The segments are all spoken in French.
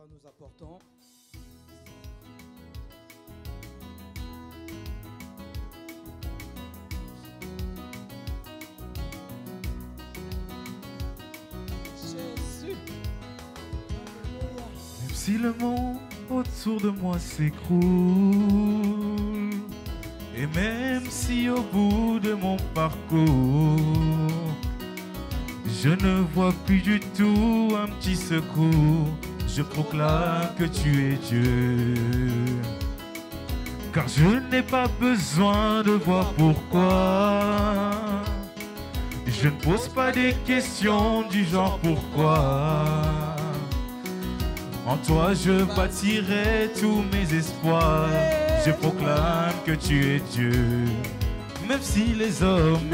Seigneur, nous apportons. Jésus. Même si le monde autour de moi s'écroule, et même si au bout de mon parcours, je ne vois plus du tout un petit secours, je proclame que tu es Dieu. Car je n'ai pas besoin de voir pourquoi. Je ne pose pas des questions du genre pourquoi. En toi je bâtirai tous mes espoirs. Je proclame que tu es Dieu. Même si les hommes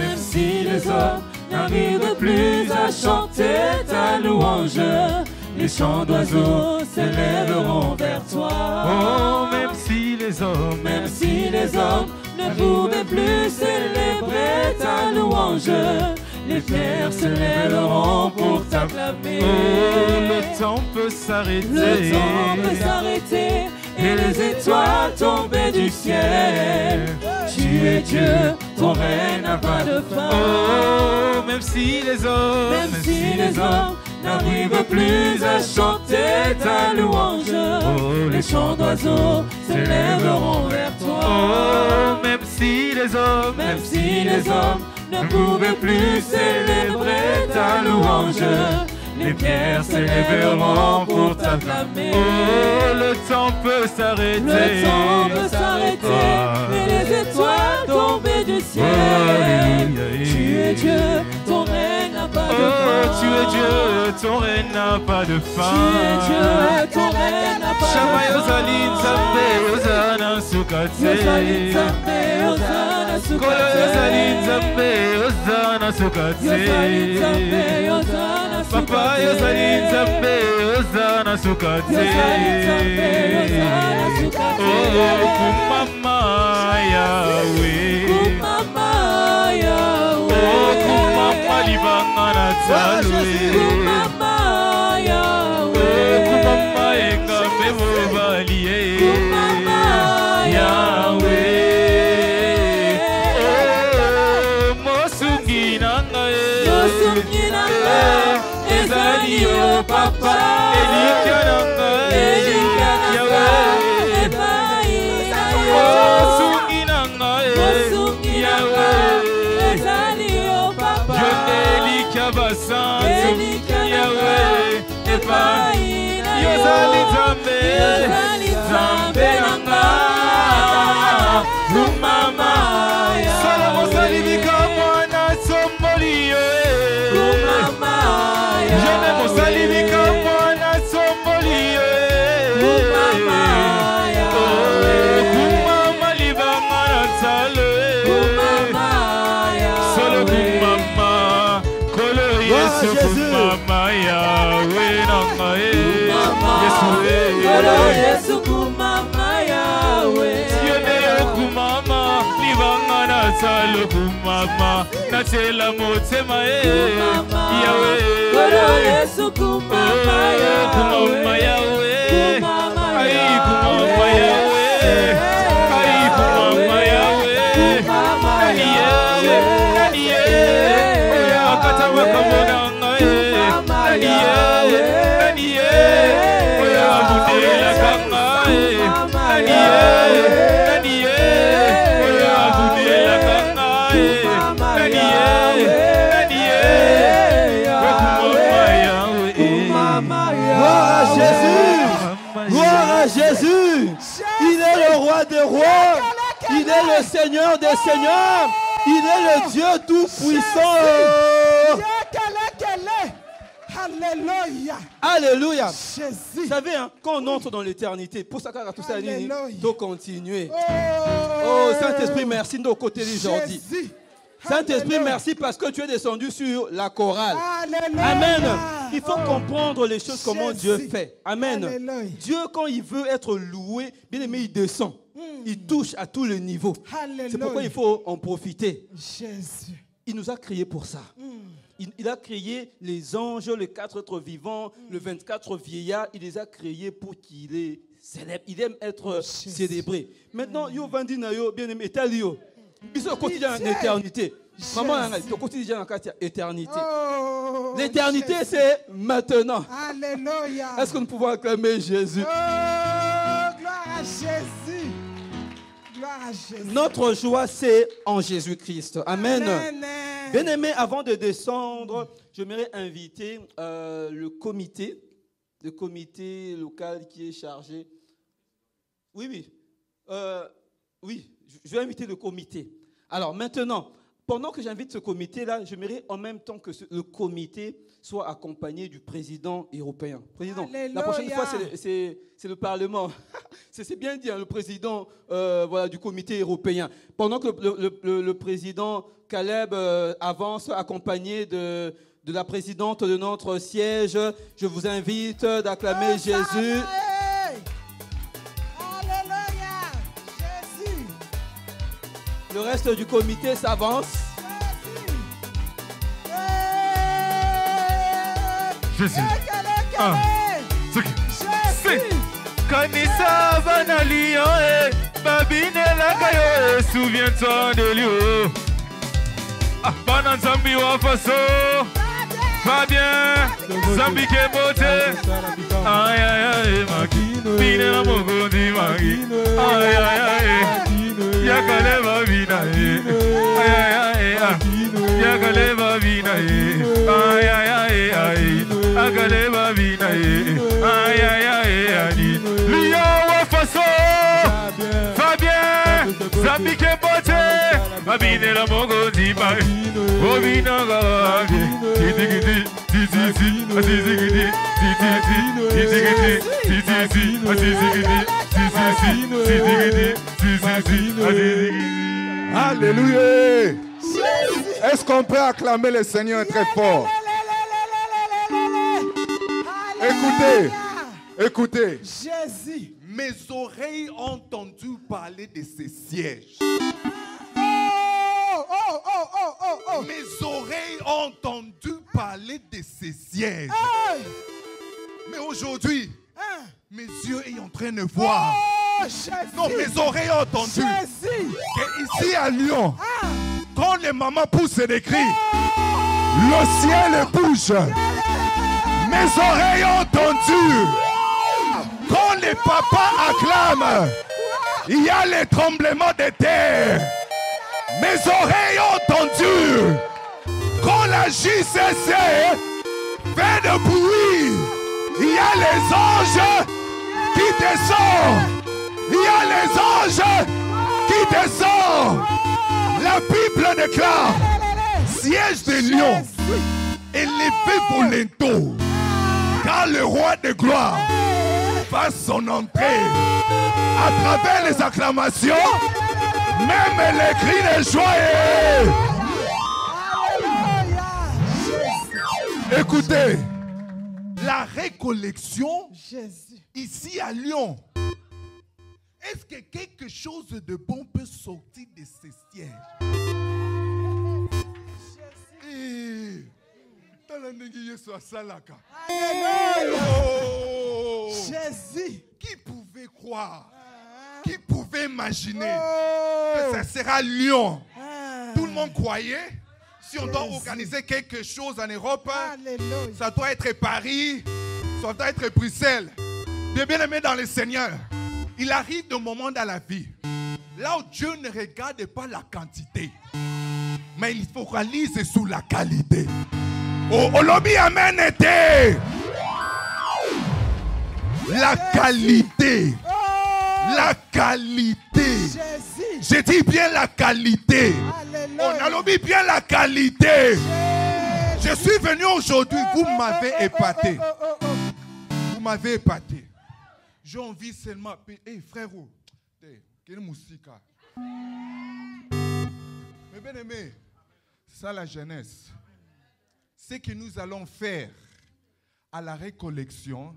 n'arrivent plus à chanter ta louange, les chants d'oiseaux s'élèveront vers toi. Oh, même si les hommes ne pouvaient plus célébrer ta louange, les pierres se lèveront pour t'acclamer. Oh, le temps peut s'arrêter, et les étoiles tomber du ciel. Tu es Dieu, ton règne n'a pas de fin. Oh, même si les hommes n'arrivent plus à chanter ta louange, oh, les chants d'oiseaux s'élèveront vers toi. Oh, même si les hommes ne pouvaient plus célébrer ta louange, les pierres s'élèveront pour t'acclamer. Oh, le temps peut s'arrêter, et les étoiles tomber du ciel. Tu es Dieu, ton règne n'a pas de fin. Tu es Dieu, ton règne n'a pas de fin. Tu es Dieu, ton règne n'a pas de fin. Shama Yozalin Zambe, Ozana Sukate. Yozalin Zambe, Ozana Kolo Yozalin Sukate. Zambe, Ozana Sukate. Yozalin Zambe, Ozana Sukate. Papa Yozalin Zambe, Ozana Sukate. Yozalin Zambe, Ozana Sukate. Oh, Kumama Yahweh. Kumama Yahweh. Oh, Kumama Libangana Talwe. Kumama Yahweh. Oh, Kumama Engambe Mobalie. Kumama Yahweh. Oh, Mosungi Nangae. Mosungi Nangae. Ezali o papa. Elikia Nangae. Elikia Nangae. Ebai Mosungi Nangae. Mosungi Nangae. Ezali o papa. Elikia Basantu. Elikia Nangae. Ebai Yozali Zambe. Zambe Nangae. Kumama Salomo salivika mwana somboliyo. Kumama Jene mosalivika mwana somboliyo. Kumama Kumama libanga na talo. Solo kumama. Kolo Yesu kumama Yahweh nangae. Yesu kumama Yahweh. Sione kumama libanga na talo kumama. Natela motema Yahweh. Yesu kumama Kumama Yahweh. Kumama Ai kumama Yahweh. Ai kumama Yahweh. Nani Yahweh. Nani Yahweh. Oya katawe kamona ngae. Nani Yahweh. Nani Yahweh. Oya budela kangae. Nani Yahweh. Nani Yahweh. Oya budela kangae. Nani Yahweh. Nani Yahweh. Gloire à Jésus. Gloire à Jésus. Il est le roi des rois. Il est le Seigneur des seigneurs. Il est le Dieu tout-puissant. Alléluia. Alléluia. Jésus. Vous savez, hein, quand on entre dans l'éternité, pour ça tout ça, il faut continuer. Oh, Oh, Saint-Esprit, merci de nos côtés aujourd'hui. Jésus. Saint-Esprit, merci parce que tu es descendu sur la chorale. Alléluia. Amen. Il faut comprendre les choses, comment Jésus. Dieu fait. Amen. Alléluia. Dieu, quand il veut être loué, bien aimé, il descend. Il touche à tous les niveaux. Alléluia. C'est pourquoi il faut en profiter. Jésus. Il nous a créés pour ça. il a créé les anges, les 4 êtres vivants, les 24 vieillards. Il les a créés pour qu'il est célèbre. Il aime être célébré. Maintenant, yo vandi na yo bien aimé Italio. Ils sont quotidien en éternité. Maman, tu quotidien en éternité. L'éternité, c'est maintenant. Alléluia. Est-ce que nous pouvons acclamer Jésus? Gloire à Jésus. Gloire à Jésus. Notre joie, c'est en Jésus-Christ. Amen. Amen. Bien aimé, avant de descendre, j'aimerais inviter le comité local qui est chargé. Oui. Oui, je vais inviter le comité. Alors maintenant, pendant que j'invite ce comité-là, j'aimerais en même temps que le comité soit accompagné du président européen. Président, Alléluia. la prochaine fois, c'est le Parlement. C'est bien dit, hein, le président du comité européen. Pendant que le président Caleb avance accompagné de la présidente de notre siège, je vous invite d'acclamer Jésus. Le reste du comité s'avance. Jésus. C'est Kanisa Vanalion et Babine Lakayo. Souviens-toi de lui. Banan Zambi Wafaso. Fabien. Zambi Kebote. Aïe aïe aïe. Bine la Mogondi Magi. Aïe aïe aïe. Yakaleva Vinae. Aïe aïe aïe. Yakaleva Vinae. Aïe aïe aïe. Yakaleva Vinae. Aïe aïe aïe. Lio Wafaso. Fabien. Zambi Kebote. Babine la Mogondi Magi. Obina Gavage. Kiti kiti. Titi kiti. Titi kiti. Titi kiti. Titi kiti. Alléluia. Est-ce qu'on peut acclamer le Seigneur très fort? Écoutez. Jésus. Mes oreilles ont entendu parler de ces sièges. Mes oreilles ont entendu parler de ces sièges. Mais aujourd'hui, mes yeux sont en train de voir. Non, mes oreilles ont entendu qu'ici à Lyon, quand les mamans poussent des cris, le ciel bouge. Mes oreilles ont entendu quand les papas acclament, il y a les tremblements de terre. Mes oreilles ont entendu quand la JCC fait de bruit, il y a les anges qui descendent. Il y a les anges qui descendent. La Bible déclare, siège de Lyon, élevé pour l'ento, car le roi de gloire fasse son entrée. À travers les acclamations, même les cris de joie. Écoutez, la récollection ici à Lyon, est-ce que quelque chose de bon peut sortir de ces sièges? Jésus, qui pouvait croire, qui pouvait imaginer que ça sera Lyon? Tout le monde croyait, si on doit organiser quelque chose en Europe, ça doit être Paris, ça doit être Bruxelles. Bien aimé dans le Seigneur, il arrive des moments dans la vie là où Dieu ne regarde pas la quantité, mais il focalise sur la qualité. Oh, lobby amen était la qualité. La qualité. Je dis bien la qualité. On a lobby bien la qualité. Je suis venu aujourd'hui, vous m'avez épaté. Vous m'avez épaté. J'ai envie seulement. Hey frérot, quelle musique. Mais bien aimé, c'est ça la jeunesse. Ce que nous allons faire à la récollection,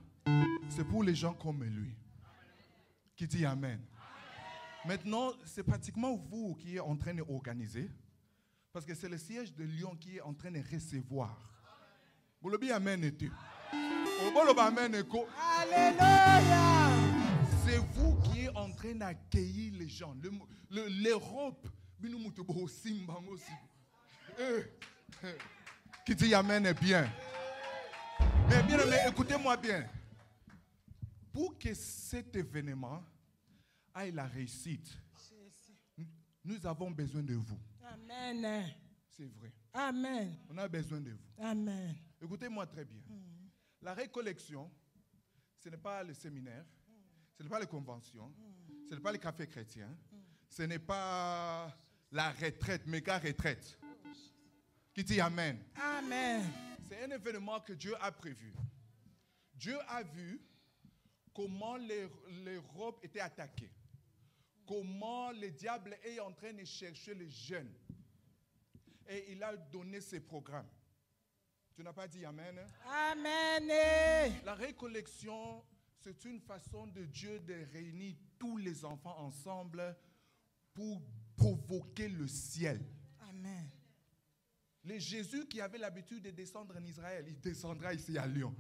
c'est pour les gens comme lui. Qui dit Amen. Maintenant, c'est pratiquement vous qui êtes en train d'organiser. Parce que c'est le siège de Lyon qui est en train de recevoir. Vous le amen et tout. Alléluia. C'est vous qui êtes en train d'accueillir les gens. L'Europe, qui dit amen est bien. Mais bien, écoutez-moi bien. Pour que cet événement ait la réussite, nous avons besoin de vous. Amen. C'est vrai. Amen. On a besoin de vous. Amen. Écoutez-moi très bien. La récollection, ce n'est pas le séminaire, ce n'est pas les conventions, ce n'est pas les cafés chrétiens, ce n'est pas la retraite, méga retraite. Qui dit amen. Amen. C'est un événement que Dieu a prévu. Dieu a vu comment l'Europe était attaquée. Comment le diable est en train de chercher les jeunes. Et il a donné ses programmes. Tu n'as pas dit amen? Amen. La récollection, c'est une façon de Dieu de réunir tous les enfants ensemble pour provoquer le ciel. Amen. Le Jésus qui avait l'habitude de descendre en Israël, il descendra ici à Lyon.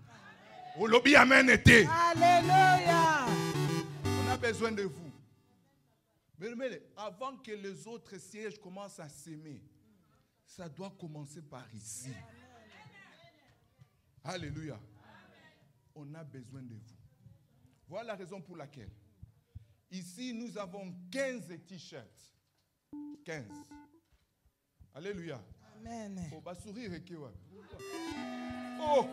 Au lobby amen était. Alléluia. On a besoin de vous. Mais avant que les autres sièges commencent à s'aimer, ça doit commencer par ici. Alléluia. On a besoin de vous. Voilà la raison pour laquelle. Ici, nous avons 15 t-shirts. 15. Alléluia. Amen. Oh, bah sourire. Oh.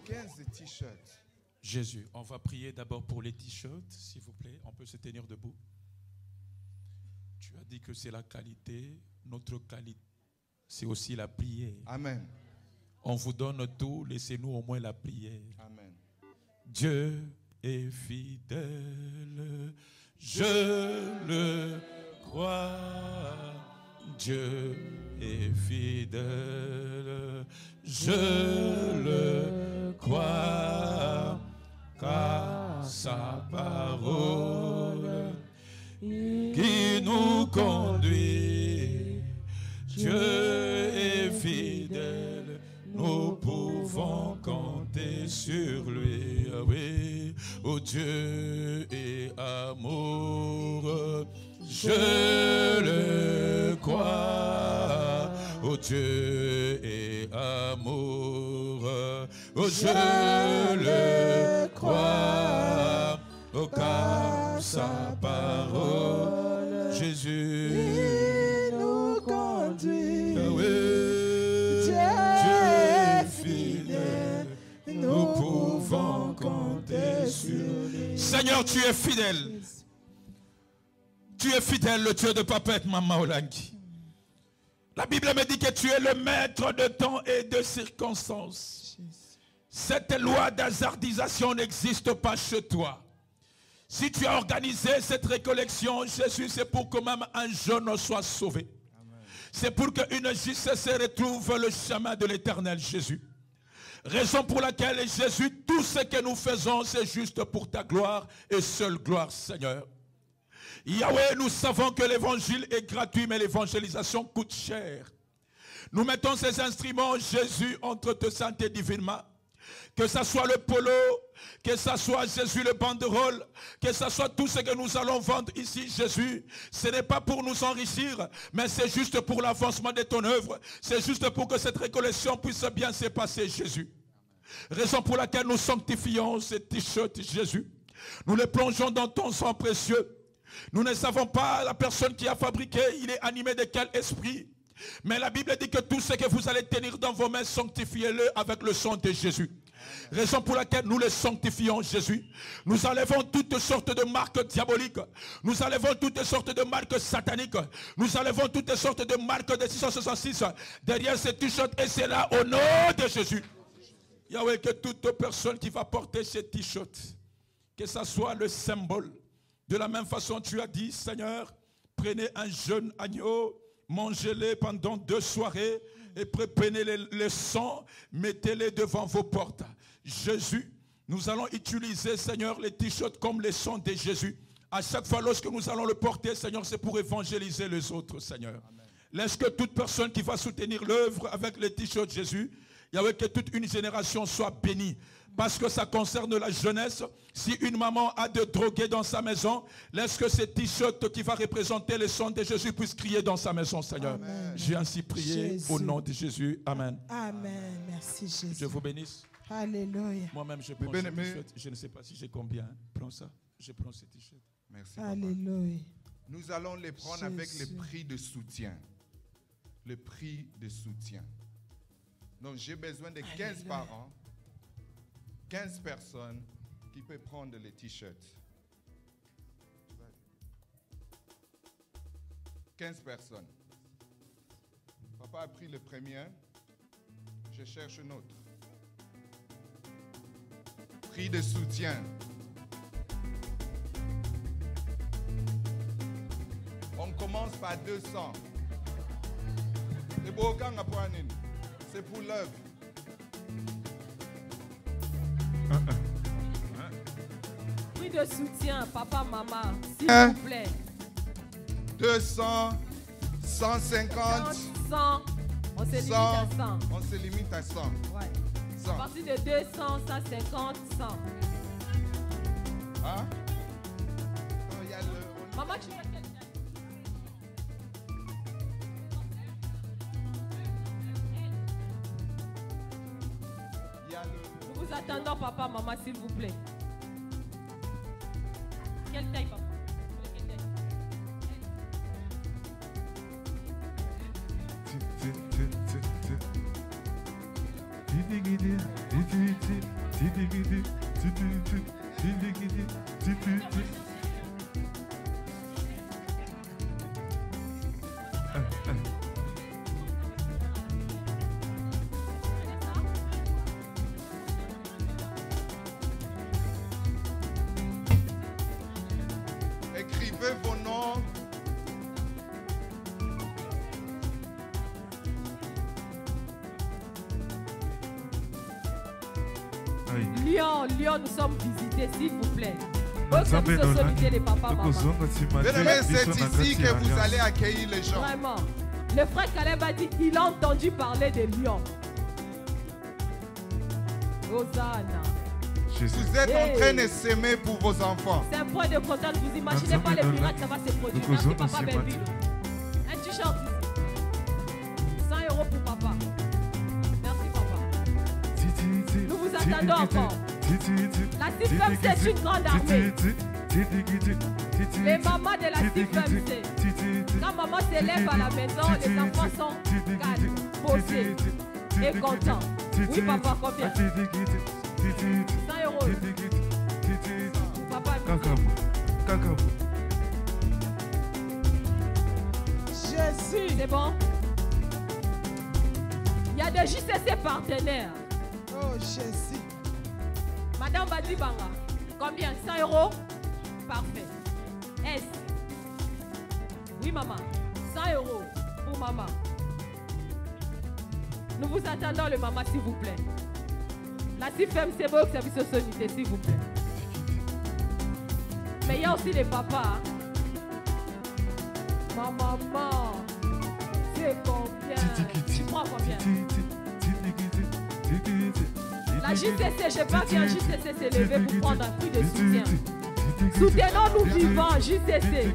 15 t-shirts. Jésus, on va prier d'abord pour les t-shirts, s'il vous plaît. On peut se tenir debout. Tu as dit que c'est la qualité. Notre qualité, c'est aussi la prière. Amen. On vous donne tout, laissez-nous au moins la prière. Amen. Dieu est fidèle, je le crois. Dieu est fidèle, je le crois, car sa parole qui nous conduit, Dieu est fidèle, nous pouvons compter sur lui. Ah oui, oh Dieu est amour, je le crois. Oh Dieu est amour, oh je le crois. Oh car sa parole, Jésus nous conduit. Ah oui, Dieu est fidèle, nous pouvons compter sur lui. Seigneur, tu es fidèle. Tu es fidèle, le Dieu de Papa et Maman Olangi. La Bible me dit que tu es le maître de temps et de circonstances. Cette loi d'hazardisation n'existe pas chez toi. Si tu as organisé cette récollection, Jésus, c'est pour que même un jeune soit sauvé. C'est pour qu'une justesse retrouve le chemin de l'éternel Jésus. Raison pour laquelle, Jésus, tout ce que nous faisons, c'est juste pour ta gloire et seule gloire, Seigneur. Yahweh, nous savons que l'évangile est gratuit, mais l'évangélisation coûte cher. Nous mettons ces instruments, Jésus, entre tes saintes et divinement. Que ce soit le polo, que ce soit Jésus le banderole, que ce soit tout ce que nous allons vendre ici, Jésus, ce n'est pas pour nous enrichir, mais c'est juste pour l'avancement de ton œuvre. C'est juste pour que cette récollection puisse bien se passer, Jésus. Raison pour laquelle nous sanctifions ces t-shirts, Jésus. Nous les plongeons dans ton sang précieux. Nous ne savons pas la personne qui a fabriqué, il est animé de quel esprit. Mais la Bible dit que tout ce que vous allez tenir dans vos mains, sanctifiez-le avec le sang de Jésus. Raison pour laquelle nous les sanctifions, Jésus. Nous enlevons toutes sortes de marques diaboliques. Nous enlevons toutes sortes de marques sataniques. Nous enlevons toutes sortes de marques de 666 derrière ces t-shirts. Et c'est là au nom de Jésus. Yahweh, que toute personne qui va porter ces t-shirts, que ça soit le symbole. De la même façon, tu as dit, Seigneur, prenez un jeune agneau, mangez-le pendant 2 soirées et prenez le sang, mettez-les devant vos portes. Jésus, nous allons utiliser, Seigneur, les t-shirts comme le sang de Jésus, À chaque fois, lorsque nous allons le porter, Seigneur, c'est pour évangéliser les autres, Seigneur. Amen. Laisse que toute personne qui va soutenir l'œuvre avec le t-shirt Jésus, Yahweh, que toute une génération soit bénie. Parce que ça concerne la jeunesse. Si une maman a de drogués dans sa maison, laisse que ce t-shirt qui va représenter le sang de Jésus puisse crier dans sa maison, Seigneur. J'ai ainsi prié Jésus. Au nom de Jésus. Amen. Amen. Merci Jésus. Je vous bénisse. Alléluia. Moi-même, je prends ce t-shirt. Je ne sais pas si j'ai combien. Prends ça. Je prends ce t-shirt. Merci. Alléluia. Nous allons les prendre Jésus. Avec le prix de soutien. Le prix de soutien. Donc, j'ai besoin de 15 parents. 15 personnes qui peuvent prendre les t-shirts. 15 personnes. Papa a pris le premier. Je cherche un autre. Prix de soutien. On commence par 200. C'est pour l'œuvre. Prix de soutien, papa, maman, s'il vous plaît. 200, 150, 100. On se limite à 100. On se limite à 100. Ouais. 100. À partir de 200, 150, 100. Hein? Oh, y a le... Maman, tu veux quelqu'un? Nous vous attendons, papa, maman, s'il vous plaît. Quelle taille, papa? Écrivez vos noms. Lyon, nous sommes visités, s'il vous plaît. Vous sollicitez les papas, maman. C'est ici que vous allez accueillir les gens. Vraiment. Le frère Caleb a dit, il a entendu parler de Lyon. Hosanna. Vous êtes en train de s'aimer pour vos enfants. C'est un point de contact. Vous imaginez pas les miracles, ça va se produire. Merci papa Belville. Un t-shirt ici. 100 € pour papa. Merci papa. Nous vous attendons encore. La CIFEM, c'est une grande armée. Les mamans de la CIFEM, c'est. Quand maman s'élève à la maison, les enfants sont calmes, posés et contents. Oui papa, combien? 100 €. Papa, Jésus. C'est bon? Il y a des JCC partenaires. Oh Jésus. Madame Badibanga, combien? 100 €? Parfait. S. Oui maman. 100 € pour maman. Nous vous attendons le maman s'il vous plaît. La CIFEM, c'est beau service aux solidité, s'il vous plaît. Mais il y a aussi les papas. Ma maman, c'est combien? Tu prends combien? La JCC, je pense qu'un JCC s'est levé pour prendre un prix de soutien. Soutenons-nous vivants, JCC.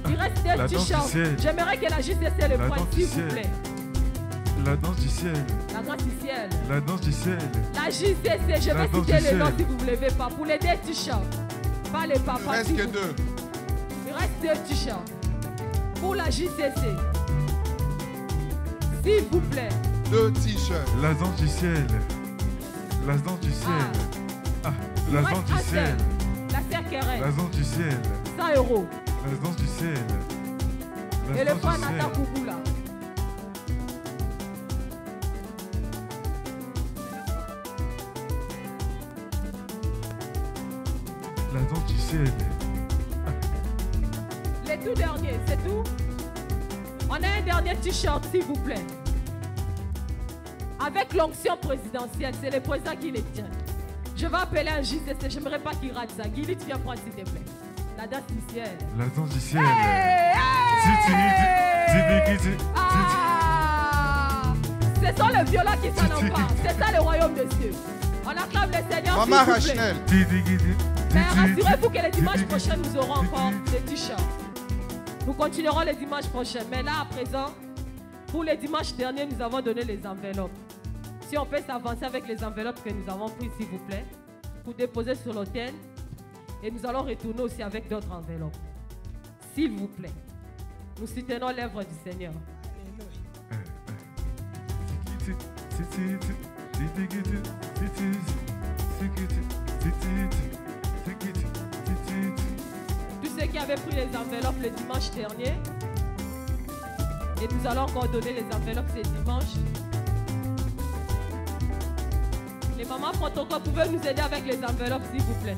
Il reste des t-shirts. J'aimerais que la JCC le prenne, s'il vous plaît. La danse du ciel. La danse du ciel. La danse du ciel. La JCC, je vais citer le nom si vous ne levez pas. Pour les deux t-shirts. Pas les papas. Il reste que deux. Il reste deux t-shirts. Pour la JCC. S'il vous plaît. Deux t-shirts. La danse du ciel. La danse du ciel. Ah, la danse du ciel. La cerquerelle. La danse du ciel. 100 €. La danse du ciel. Et le frère Nathan Kouboula. La danse du ciel. Les tout derniers, c'est tout. On a un dernier t-shirt, s'il vous plaît. Avec l'onction présidentielle, c'est le président qui les tient. Je vais appeler un JCC, je n'aimerais pas qu'il rate ça. Guilit, viens prendre, s'il te plaît. La danse du ciel. La danse du ciel. Ce sont les violents qui s'en emparent. C'est ça le royaume de Dieu. On acclame le Seigneur. Maman Rachnel. Mais rassurez-vous que les dimanches prochains, nous aurons encore des t-shirts. Nous continuerons les dimanches prochains. Mais là, à présent, pour les dimanches derniers, nous avons donné les enveloppes. Si on peut s'avancer avec les enveloppes que nous avons prises, s'il vous plaît, pour déposer sur l'autel. Et nous allons retourner aussi avec d'autres enveloppes. S'il vous plaît. Nous soutenons l'œuvre du Seigneur. Tous ceux qui avaient pris les enveloppes le dimanche dernier, et nous allons encore donner les enveloppes ce dimanche. Les mamans protocole, pouvez nous aider avec les enveloppes, s'il vous plaît.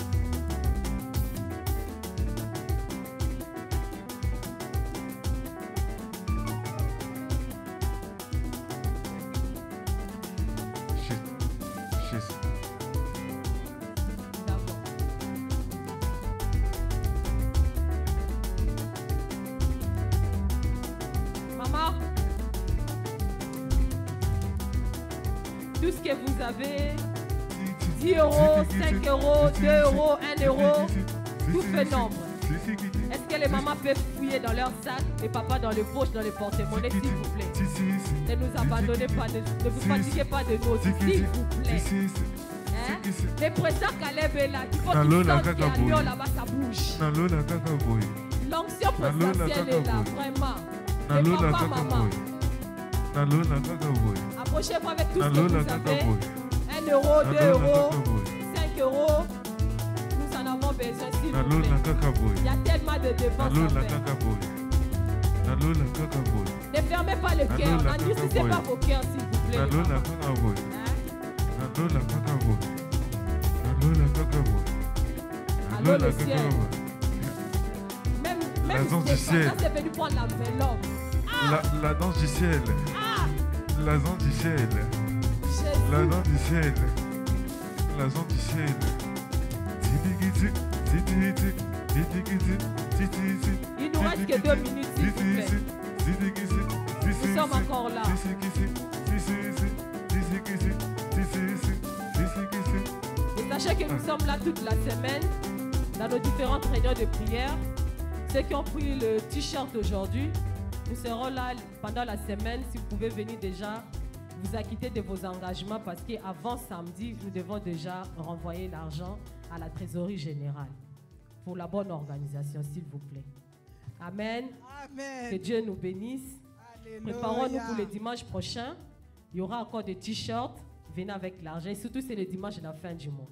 Tout ce que vous avez, 10 €, 5 €, 2 €, 1 €, tout fait nombre. Est-ce que les mamans peuvent fouiller dans leur sac, les papas dans les poches, dans les porte-monnaies, s'il vous plaît? Ne nous abandonnez pas, ne vous fatiguez pas de nous, s'il vous plaît. Hein? Les présidents Caleb est là, il faut qu'ils sortent à Lyon, là-bas, ça bouge. L'onction présidentielle est là, vraiment. Les papas, maman. Approchez-moi avec tout ce que vous avez. 1 €, 2 €, 5 €. Nous en avons besoin, s'il vous plaît. Il y a tellement de dépenses à faire. Ne fermez pas le cœur. N'endurcissez pas vos cœurs, s'il vous plaît. Allô, le ciel. Même la danse du ciel. C'est venu prendre l'enveloppe. La danse du ciel. La danse du ciel. La danse du ciel. La danse du ciel. Il nous reste que 2 minutes, s'il vous plaît. Nous sommes encore là. Et sachez que nous sommes là toute la semaine dans nos différentes réunions de prière. Ceux qui ont pris le t-shirt aujourd'hui, nous serons là pendant la semaine. Si vous pouvez venir déjà vous acquitter de vos engagements parce qu'avant samedi, nous devons déjà renvoyer l'argent à la trésorerie générale pour la bonne organisation, s'il vous plaît. Amen. Amen. Que Dieu nous bénisse. Préparons-nous pour le dimanche prochain. Il y aura encore des t-shirts. Venez avec l'argent. Et surtout, c'est le dimanche de la fin du mois.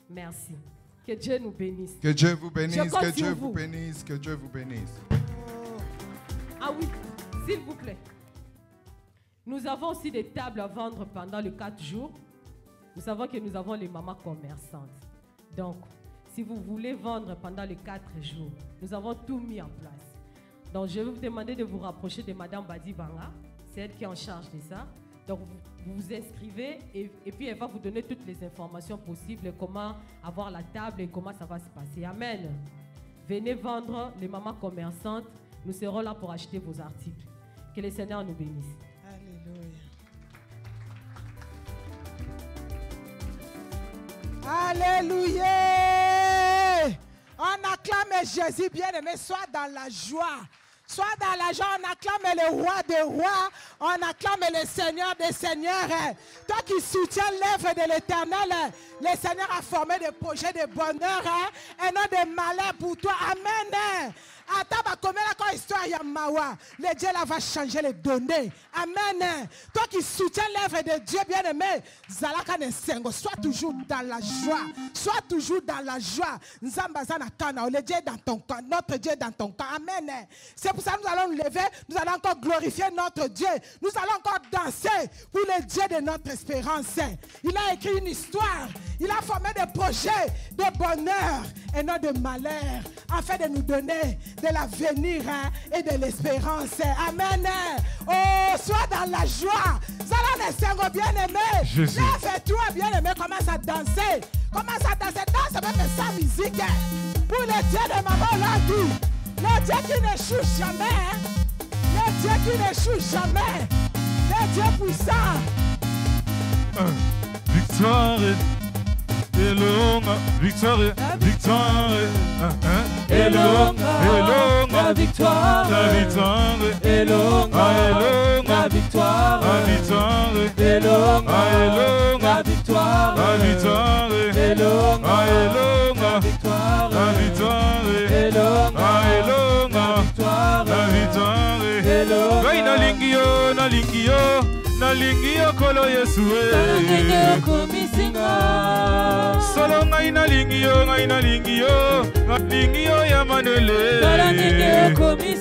Merci. Que Dieu nous bénisse. Que Dieu vous bénisse. Que Dieu vous bénisse. Que Dieu vous bénisse. Ah oui, s'il vous plaît. Nous avons aussi des tables à vendre pendant les 4 jours. Nous savons que nous avons les mamans commerçantes. Donc, si vous voulez vendre pendant les 4 jours, nous avons tout mis en place. Donc, je vais vous demander de vous rapprocher de Madame Badi Banga. C'est elle qui est en charge de ça. Donc, vous vous inscrivez et puis elle va vous donner toutes les informations possibles, comment avoir la table et comment ça va se passer. Amen. Venez vendre les mamans commerçantes. Nous serons là pour acheter vos articles. Que le Seigneur nous bénisse. Alléluia. On acclame Jésus, bien-aimé, soit dans la joie. Sois dans la joie, on acclame le roi des rois, on acclame le Seigneur des seigneurs. Toi qui soutiens l'œuvre de l'Éternel, le Seigneur a formé des projets de bonheur et non de malheur pour toi. Amen. Le Dieu là va changer les données. Amen. Toi qui soutiens l'œuvre de Dieu, bien-aimé, sois toujours dans la joie. Sois toujours dans la joie. Le Dieu est dans ton camp. Notre Dieu est dans ton camp. Amen. C'est pour ça que nous allons nous lever. Nous allons encore glorifier notre Dieu. Nous allons encore danser pour le Dieu de notre espérance. Il a écrit une histoire. Il a formé des projets de bonheur et non de malheur, afin de nous donner de l'avenir et de l'espérance. Amen. Oh, sois dans la joie. Zala bien-aimé. Lève-toi, bien-aimé. Commence à danser. Commence à danser. Danse même sans musique. Pour le Dieu de maman Olandi, le Dieu qui n'échoue jamais, le Dieu qui n'échoue jamais, le Dieu puissant. Victoire et longue, victoire, victoire, et longue, la victoire, la victoire, et longue, la victoire, la victoire, et longue, la victoire, la victoire, et longue, la victoire, la victoire, et longue, la victoire, la victoire, et longue. Gai na lingio kolo Yesu solo ngai na lingio ya manele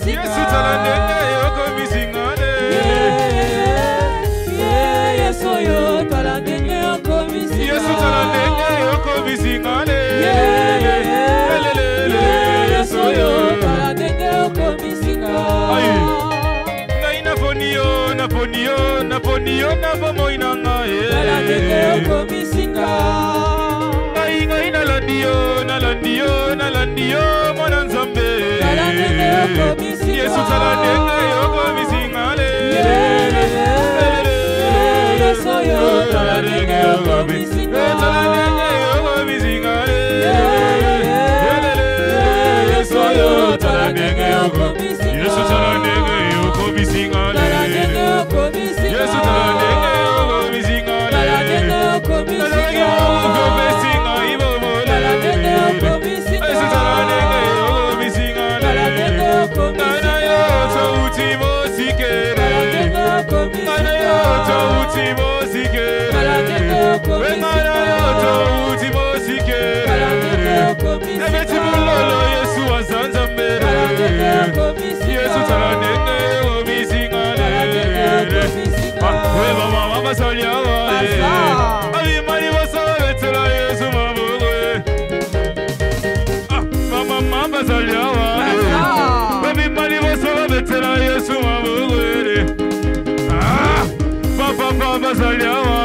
Yesu talandenge yo komisingane Yesu yo talandenge yo komisingane Yesu talandenge yo komisingane Yesu yo talandenge yo komisingane Naponio na bomoi na ngai talandenge yo komisinga ngai nalandio mwana nzambe talandenge yo komisinga Yesu talandenge yo komisingane Yesu yo talandenge yo komisinga talandenge yo komisingane Yesu yo talandenge yo komisinga Yesu talandenge yo komisingane talandenge yo komisinga Yesu talandenge yo komisingane talandenge yo komisinga talandenge yo komisinga Yesu talandenge yo komisingane talandenge yo komisinga Nana yo tauti mosikere talandenge yo komisinga Nana yo tauti mosikere talandenge yo komisinga Nana yo tauti mosikere talandenge yo komisinga Ebeti mulolo Yesu azanzambere talandenge yo komisinga Yesu talandenge yo komisingane We mama basalyawa Abimani basabetela Yesu mabugwe Mama basalyawa Abimani basabetela Yesu mabugwe Papa basalyawa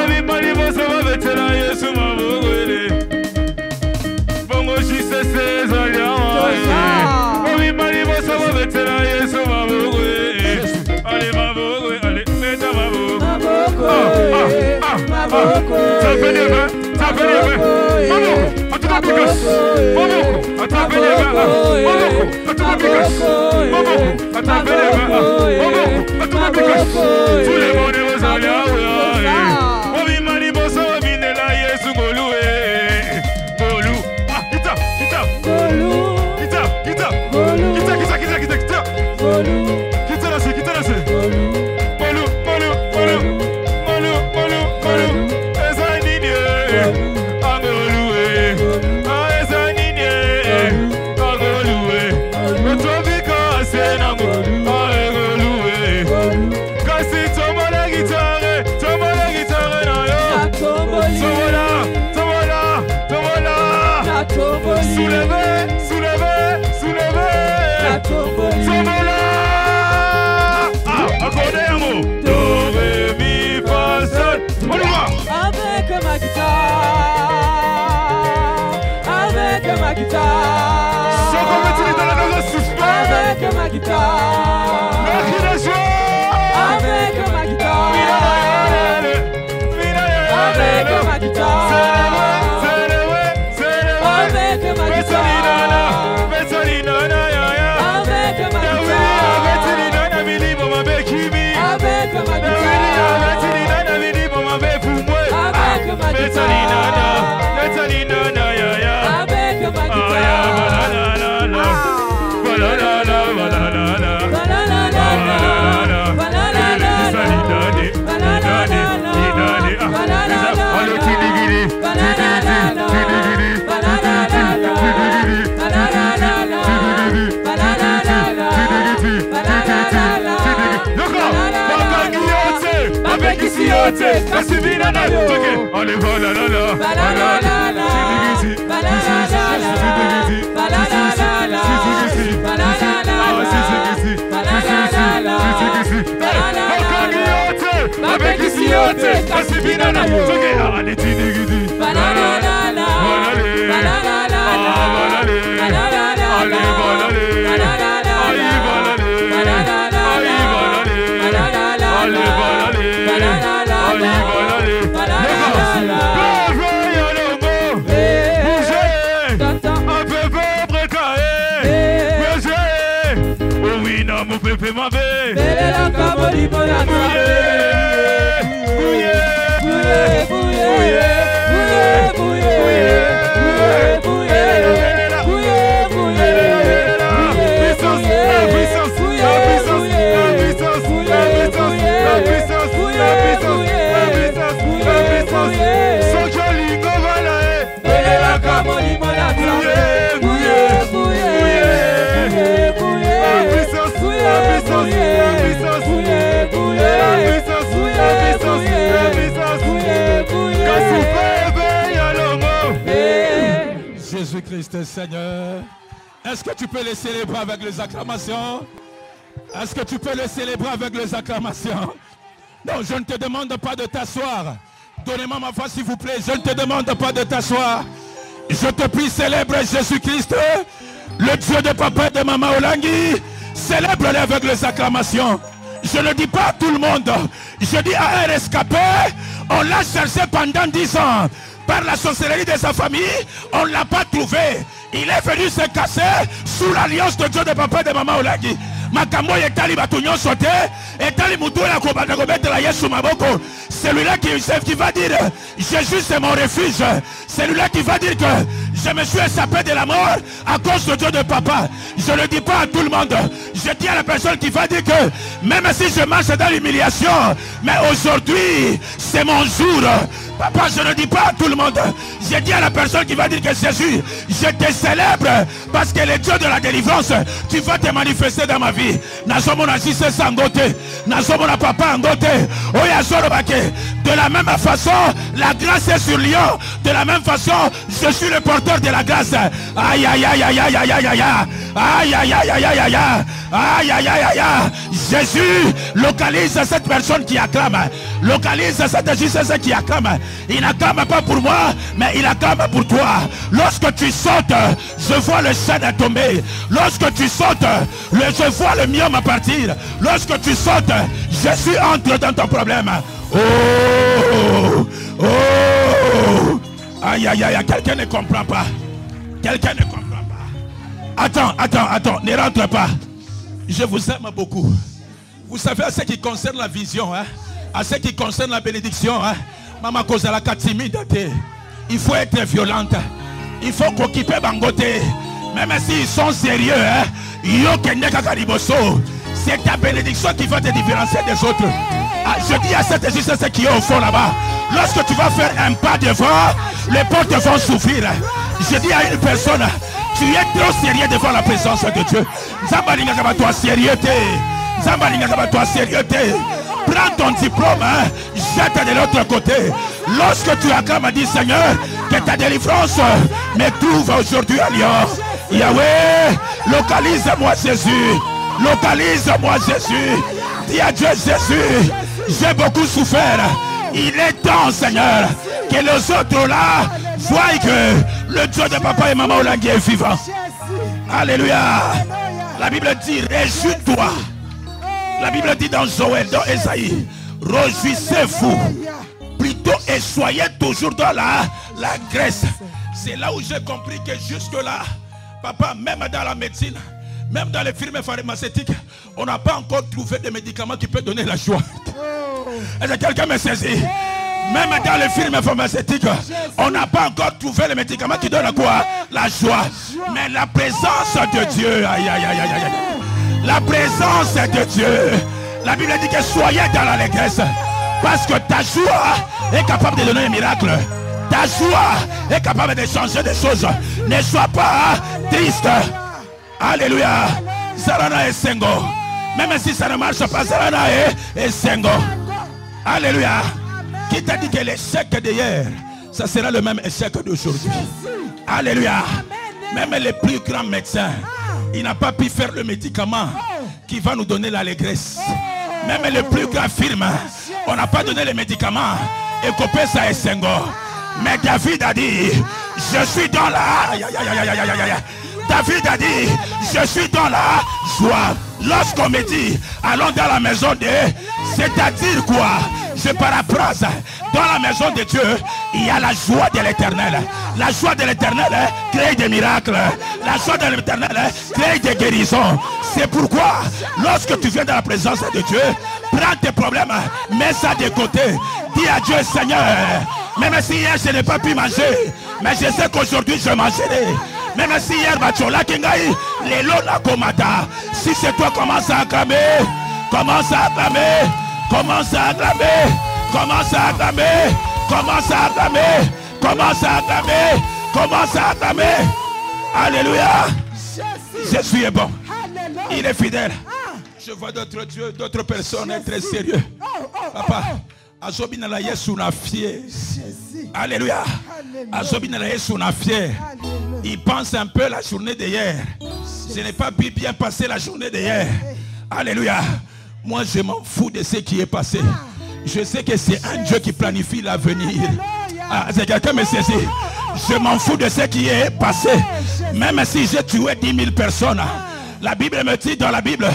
Abimani basabetela Yesu mabugwe Bongo shisese zalyawa Abimani basabetela Yesu mabugwe Ale mabugwe ale meta mabugwe Tapez les mains, tapez les mains. Maboko, à tout le bicas. Maboko, à tapez les mains. Maboko, à tout le bicas. Maboko, à tapez les mains. Maboko, à tout le bicas. Tout le monde est aux alliés. Obi mani boso binela Yesu golue. Golu. Ah, kita. Golu. Kita. Golu. Kita lasi. Golu. Avec ma guitare, avec ma guitare, avec ma guitare, avec ma Allez, voilà, là, là. Avec ici, on fais-moi paix. Belle la camoli pour la Jésus-Christ Seigneur. Est-ce que tu peux le célébrer avec les acclamations? Est-ce que tu peux le célébrer avec les acclamations? Non, je ne te demande pas de t'asseoir. Donnez-moi ma voix s'il vous plaît. Je ne te demande pas de t'asseoir. Je te prie, célèbre Jésus-Christ, le Dieu de papa et de maman Olangi. Célèbre-le avec les acclamations. Je ne dis pas à tout le monde. Je dis à un rescapé. On l'a cherché pendant 10 ans. Par la sorcellerie de sa famille, on ne l'a pas trouvé. Il est venu se casser sous l'alliance de Dieu de papa et de maman Olangi. Celui-là qui va dire Jésus c'est mon refuge. Celui-là qui va dire que je me suis échappé de la mort à cause de Dieu de papa. Je ne le dis pas à tout le monde. Je dis à la personne qui va dire que même si je marche dans l'humiliation, mais aujourd'hui c'est mon jour. Papa, je ne dis pas à tout le monde. Je dis à la personne qui va dire que Jésus, je te célèbre parce que le Dieu de la délivrance, tu vas te manifester dans ma vie. De la même façon, la grâce est sur Lyon. De la même façon, je suis le porteur de la grâce. Aïe aïe aïe aïe aïe aïe aïe aïe aïe aïe aïe aïe aïe aïe aïe aïe aïe aïe. Jésus localise cette personne qui acclame. Localise cette Jésus qui acclame. Il n'acclame pas pour moi, mais il acclame pour toi. Lorsque tu sautes, je vois le chêne tomber. Lorsque tu sautes, je vois le myome partir. Lorsque tu sautes, Jésus entre dans ton problème. Oh, oh, aïe aïe aïe, quelqu'un ne comprend pas. Quelqu'un ne comprend pas. Attends, ne rentre pas. Je vous aime beaucoup. Vous savez, à ce qui concerne la vision, hein, à ce qui concerne la bénédiction, hein, Maman Kozala timide, il faut être violente. Il faut qu'occuper Bangote. Même s'ils sont sérieux, hein, c'est ta bénédiction qui va te différencier des autres. Ah, je dis à cette justice qui est au fond là-bas, lorsque tu vas faire un pas devant, les portes vont s'ouvrir. Je dis à une personne, tu es trop sérieux devant la présence de Dieu. Toi sérieuxté. Toi sérieuxté. Prends ton diplôme, hein, jette de l'autre côté. Lorsque tu acclames, dis Seigneur, que ta délivrance me trouve aujourd'hui à Lyon. Yahweh, localise-moi Jésus. Localise-moi Jésus. Dis à Dieu Jésus, j'ai beaucoup souffert. Il est temps, Seigneur, que les autres là voient que le Dieu de papa et maman Olangi est vivant. Alléluia. La Bible dit, réjouis-toi. La Bible dit dans Joël, dans Esaïe, réjouissez-vous plutôt et soyez toujours dans la graisse. C'est là où j'ai compris que jusque là, papa, même dans la médecine, même dans les firmes pharmaceutiques, on n'a pas encore trouvé de médicaments qui peuvent donner la joie. Est-ce que quelqu'un me saisit? Même dans les firmes pharmaceutiques, on n'a pas encore trouvé les médicaments qui donnent quoi? La joie. Mais la présence de Dieu, aïe aïe aïe aïe aïe. La présence de Dieu. La Bible dit que soyez dans l'allégresse. Parce que ta joie est capable de donner un miracle. Ta joie est capable de changer des choses. Ne sois pas triste. Alléluia. Sarana et Sengo. Même si ça ne marche pas, Sarana et Sengo. Alléluia. Qui t'a dit que l'échec d'hier, ça sera le même échec d'aujourd'hui? Alléluia. Même les plus grands médecins, il n'a pas pu faire le médicament qui va nous donner l'allégresse. Même les plus grands films, on n'a pas donné les médicaments. Et coupé ça et Sengo. Mais David a dit, je suis dans la... David a dit, je suis dans la joie. Lorsqu'on me dit, allons dans la maison de... C'est-à-dire quoi? Je paraphrase. Dans la maison de Dieu, il y a la joie de l'éternel. La joie de l'éternel crée des miracles. La joie de l'éternel crée des guérisons. C'est pourquoi, lorsque tu viens dans la présence de Dieu, prends tes problèmes, mets ça de côté. Dis à Dieu, Seigneur, même si hier je n'ai pas pu manger, mais je sais qu'aujourd'hui je mangerai. Même si hier Bachola Kingaï, les Lona Komata. Si c'est toi, commence à acclamer. Commence à acclamer. Commence à acclamer. Commence à acclamer. Commence à acclamer. Commence à acclamer. Commence à acclamer. Alléluia. Jésus est bon. Il est fidèle. Je vois d'autres dieux, d'autres personnes être très sérieux. Papa, Azobina la Yesu na fier. Alléluia. Azobina la Yesu na fier. Il pense un peu la journée d'hier. Je n'ai pas pu bien passer la journée d'hier. Alléluia. Moi je m'en fous de ce qui est passé. Je sais que c'est un Dieu qui planifie l'avenir. C'est quelqu'un me saisit. Je m'en fous de ce qui est passé. Même si j'ai tué 10 000 personnes. La Bible me dit dans la Bible,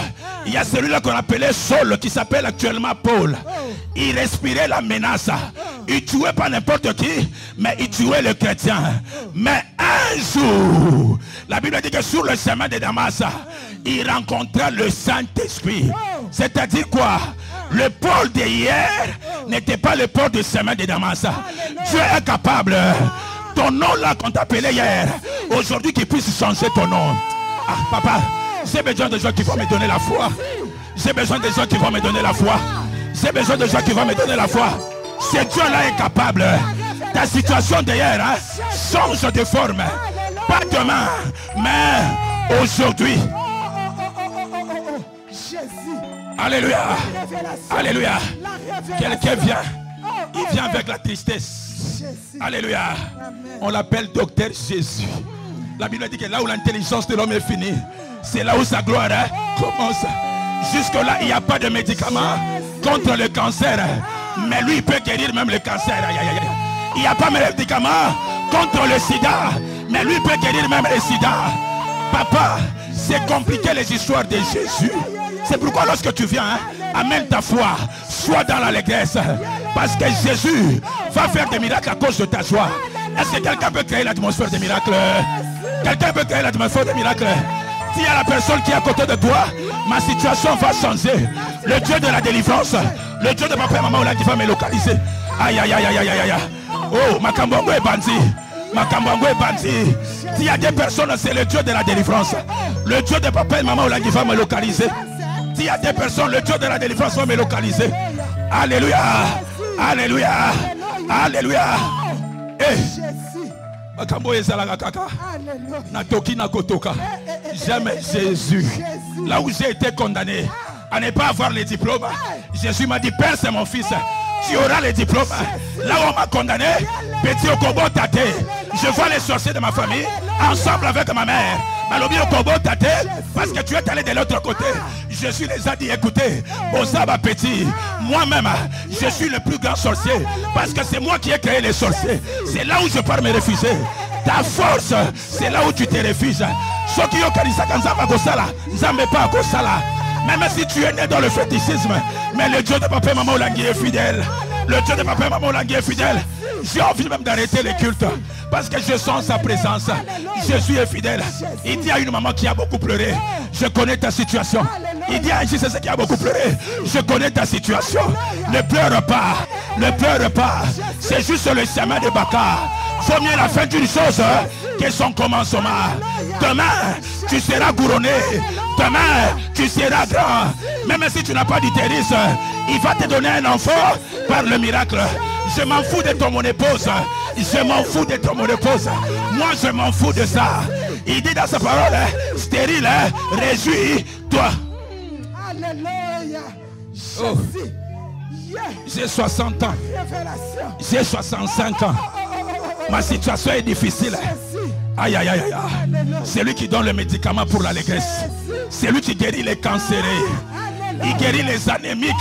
il y a celui-là qu'on appelait Saul, qui s'appelle actuellement Paul. Il respirait la menace. Il tuait pas n'importe qui, mais il tuait le chrétien. Mais un jour, la Bible dit que sur le chemin de Damas, il rencontra le Saint-Esprit. C'est-à-dire quoi? Le Paul d'hier n'était pas le Paul du chemin de Damas. Dieu est capable. Ton nom là qu'on t'appelait hier, aujourd'hui qu'il puisse changer ton nom. Ah papa, j'ai besoin de gens qui vont me donner la foi. J'ai besoin de gens qui vont me donner la foi. J'ai besoin de gens qui vont me donner la foi. Ce Dieu-là est capable. Ta situation d'hier change de forme. Pas demain, mais aujourd'hui. Alléluia. Alléluia. Quelqu'un vient. Il vient avec la tristesse. Alléluia. On l'appelle docteur Jésus. La Bible dit que là où l'intelligence de l'homme est finie, c'est là où sa gloire commence. Jusque là, il n'y a pas de médicament contre le cancer. Mais lui, il peut guérir même le cancer. Il n'y a pas de médicament contre le sida. Mais lui, il peut guérir même le sida. Papa, c'est compliqué les histoires de Jésus. C'est pourquoi lorsque tu viens, amène ta foi. Sois dans l'allégresse. Parce que Jésus va faire des miracles à cause de ta joie. Est-ce que quelqu'un peut créer l'atmosphère des miracles? Quelqu'un peut créer l'atmosphère des miracles? Dis à la personne qui est à côté de toi, ma situation va changer. Le Dieu de la délivrance, le Dieu de papa et maman là qui va me localiser. Aïe aïe aïe aïe aïe aïe. Oh, Makambongo est bandit. Makambongo est bandit. Dis à des personnes, c'est le Dieu de la délivrance. Le Dieu de papa et maman là qui va me localiser. Dis à des personnes, le Dieu de la délivrance va me localiser. Alléluia. Alléluia. Alléluia. Jamais Jésus. Là où j'ai été condamné à ne pas avoir les diplômes, Jésus m'a dit, Père, c'est mon fils, tu auras les diplômes. Là où on m'a condamné, petit Okobo Tate, je vois les sorciers de ma famille ensemble avec ma mère. Malobi Okobo Tate, parce que tu es allé de l'autre côté. Jésus les a dit, écoutez, Osaba petit, moi-même, je suis le plus grand sorcier, parce que c'est moi qui ai créé les sorciers. C'est là où je pars me refuser. Ta force, c'est là où tu te refuses. Même si tu es né dans le fétichisme, mais le Dieu de papa et maman Olangui est fidèle. Le Dieu de papa et maman Olangui est fidèle. J'ai envie même d'arrêter les cultes parce que je sens sa présence. Jésus est fidèle. Il dit à une maman qui a beaucoup pleuré, je connais ta situation. Il dit à un Jésus qui a beaucoup pleuré, je connais ta situation. Ne pleure pas, ne pleure pas. C'est juste le chemin de Bakar. Faut mieux la fin d'une chose que son commencement. Demain, tu seras couronné. Demain, tu seras grand. Même si tu n'as pas d'utérus, il va te donner un enfant par le miracle. Je m'en fous d'être mon épouse. Je m'en fous d'être mon épouse. Moi, je m'en fous de ça. Il dit dans sa parole, stérile, réjouis-toi. Alléluia. Oh. J'ai 60 ans. J'ai 65 ans. Ma situation est difficile. Aïe aïe aïe aïe. C'est lui qui donne le médicament pour l'allégresse. C'est lui qui guérit les cancérés. Il guérit les anémiques.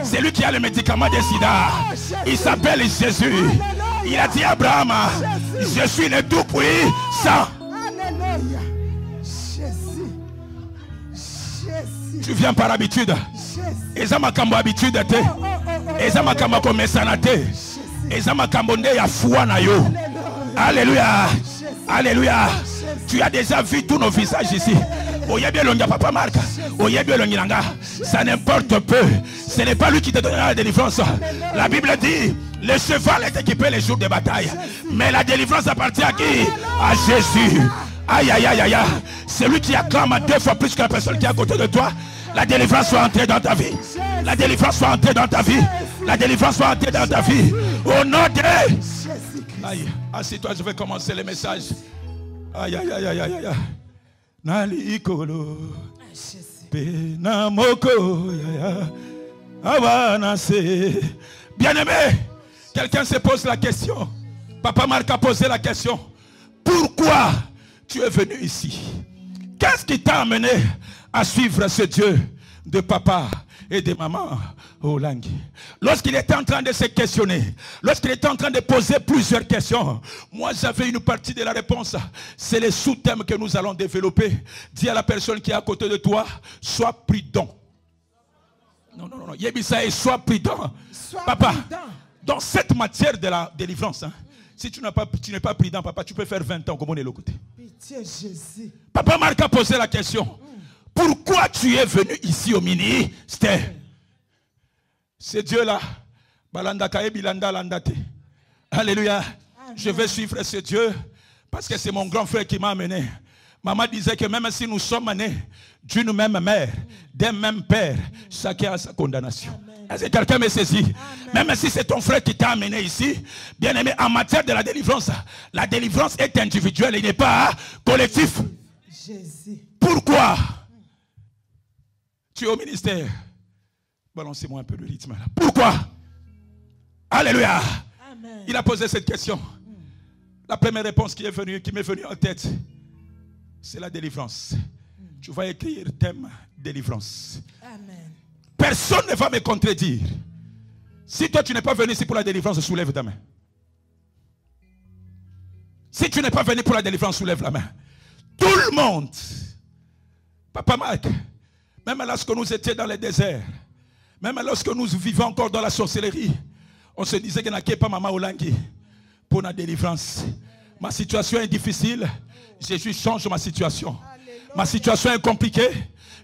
C'est lui qui a le médicament des sida. Il s'appelle Jésus. Il a dit à Abraham, je suis le tout-puissant. Alléluia. Jésus. Jésus. Tu viens par habitude. Et ça m'a comme habitude. Et ça m'a comme santé. Alléluia. Alléluia. Tu as déjà vu tous nos visages ici. Papa Marc. Ça n'importe peu. Ce n'est pas lui qui te donnera la délivrance. La Bible dit, le cheval est équipé les jours de bataille. Mais la délivrance appartient à qui? À Jésus. Aïe, aïe, aïe, aïe. C'est lui qui acclame 2 fois plus que la personne qui est à côté de toi. La délivrance soit entrée dans ta vie. La délivrance soit entrée dans ta vie. La délivrance soit entrée dans ta vie. Au nom de... Aïe, assieds-toi, je vais commencer le message. Aïe, aïe, aïe, aïe, aïe. Nali ikolo. Penamoko. Bien-aimé, quelqu'un se pose la question. Papa Marc a posé la question. Pourquoi tu es venu ici? Qu'est-ce qui t'a amené à suivre ce Dieu de papa et de maman Olangi? Lorsqu'il était en train de se questionner, lorsqu'il était en train de poser plusieurs questions, moi j'avais une partie de la réponse. C'est le sous-thème que nous allons développer. Dis à la personne qui est à côté de toi, sois prudent. Non, non, non, Yébissa, sois prudent. Papa, dans cette matière de la délivrance, si tu n'es pas prudent, papa, tu peux faire 20 ans comme on est de l'autre côté. Pitié Jésus. Papa Marc a posé la question. Pourquoi tu es venu ici au ministère? Ce Dieu-là, alléluia. Je vais suivre ce Dieu parce que c'est mon grand frère qui m'a amené. Maman disait que même si nous sommes nés d'une même mère, d'un même père, chacun a sa condamnation. Est-ce que quelqu'un me saisit? Même si c'est ton frère qui t'a amené ici, bien aimé, en matière de la délivrance est individuelle, il n'est pas collectif. Jésus. Pourquoi tu es au ministère? Balancez-moi un peu le rythme là. Pourquoi? Alléluia. Amen. Il a posé cette question. La première réponse qui m'est venue en tête, c'est la délivrance. Tu vas écrire thème délivrance. Amen. Personne ne va me contredire. Si toi tu n'es pas venu ici pour la délivrance, soulève ta main. Si tu n'es pas venu pour la délivrance, soulève la main. Tout le monde. Papa Marc, même lorsque nous étions dans le désert, même lorsque nous vivions encore dans la sorcellerie, on se disait qu'il n'y a pas maman Olangi pour la délivrance. Ma situation est difficile. Jésus change ma situation. Alléluia. Ma situation est compliquée.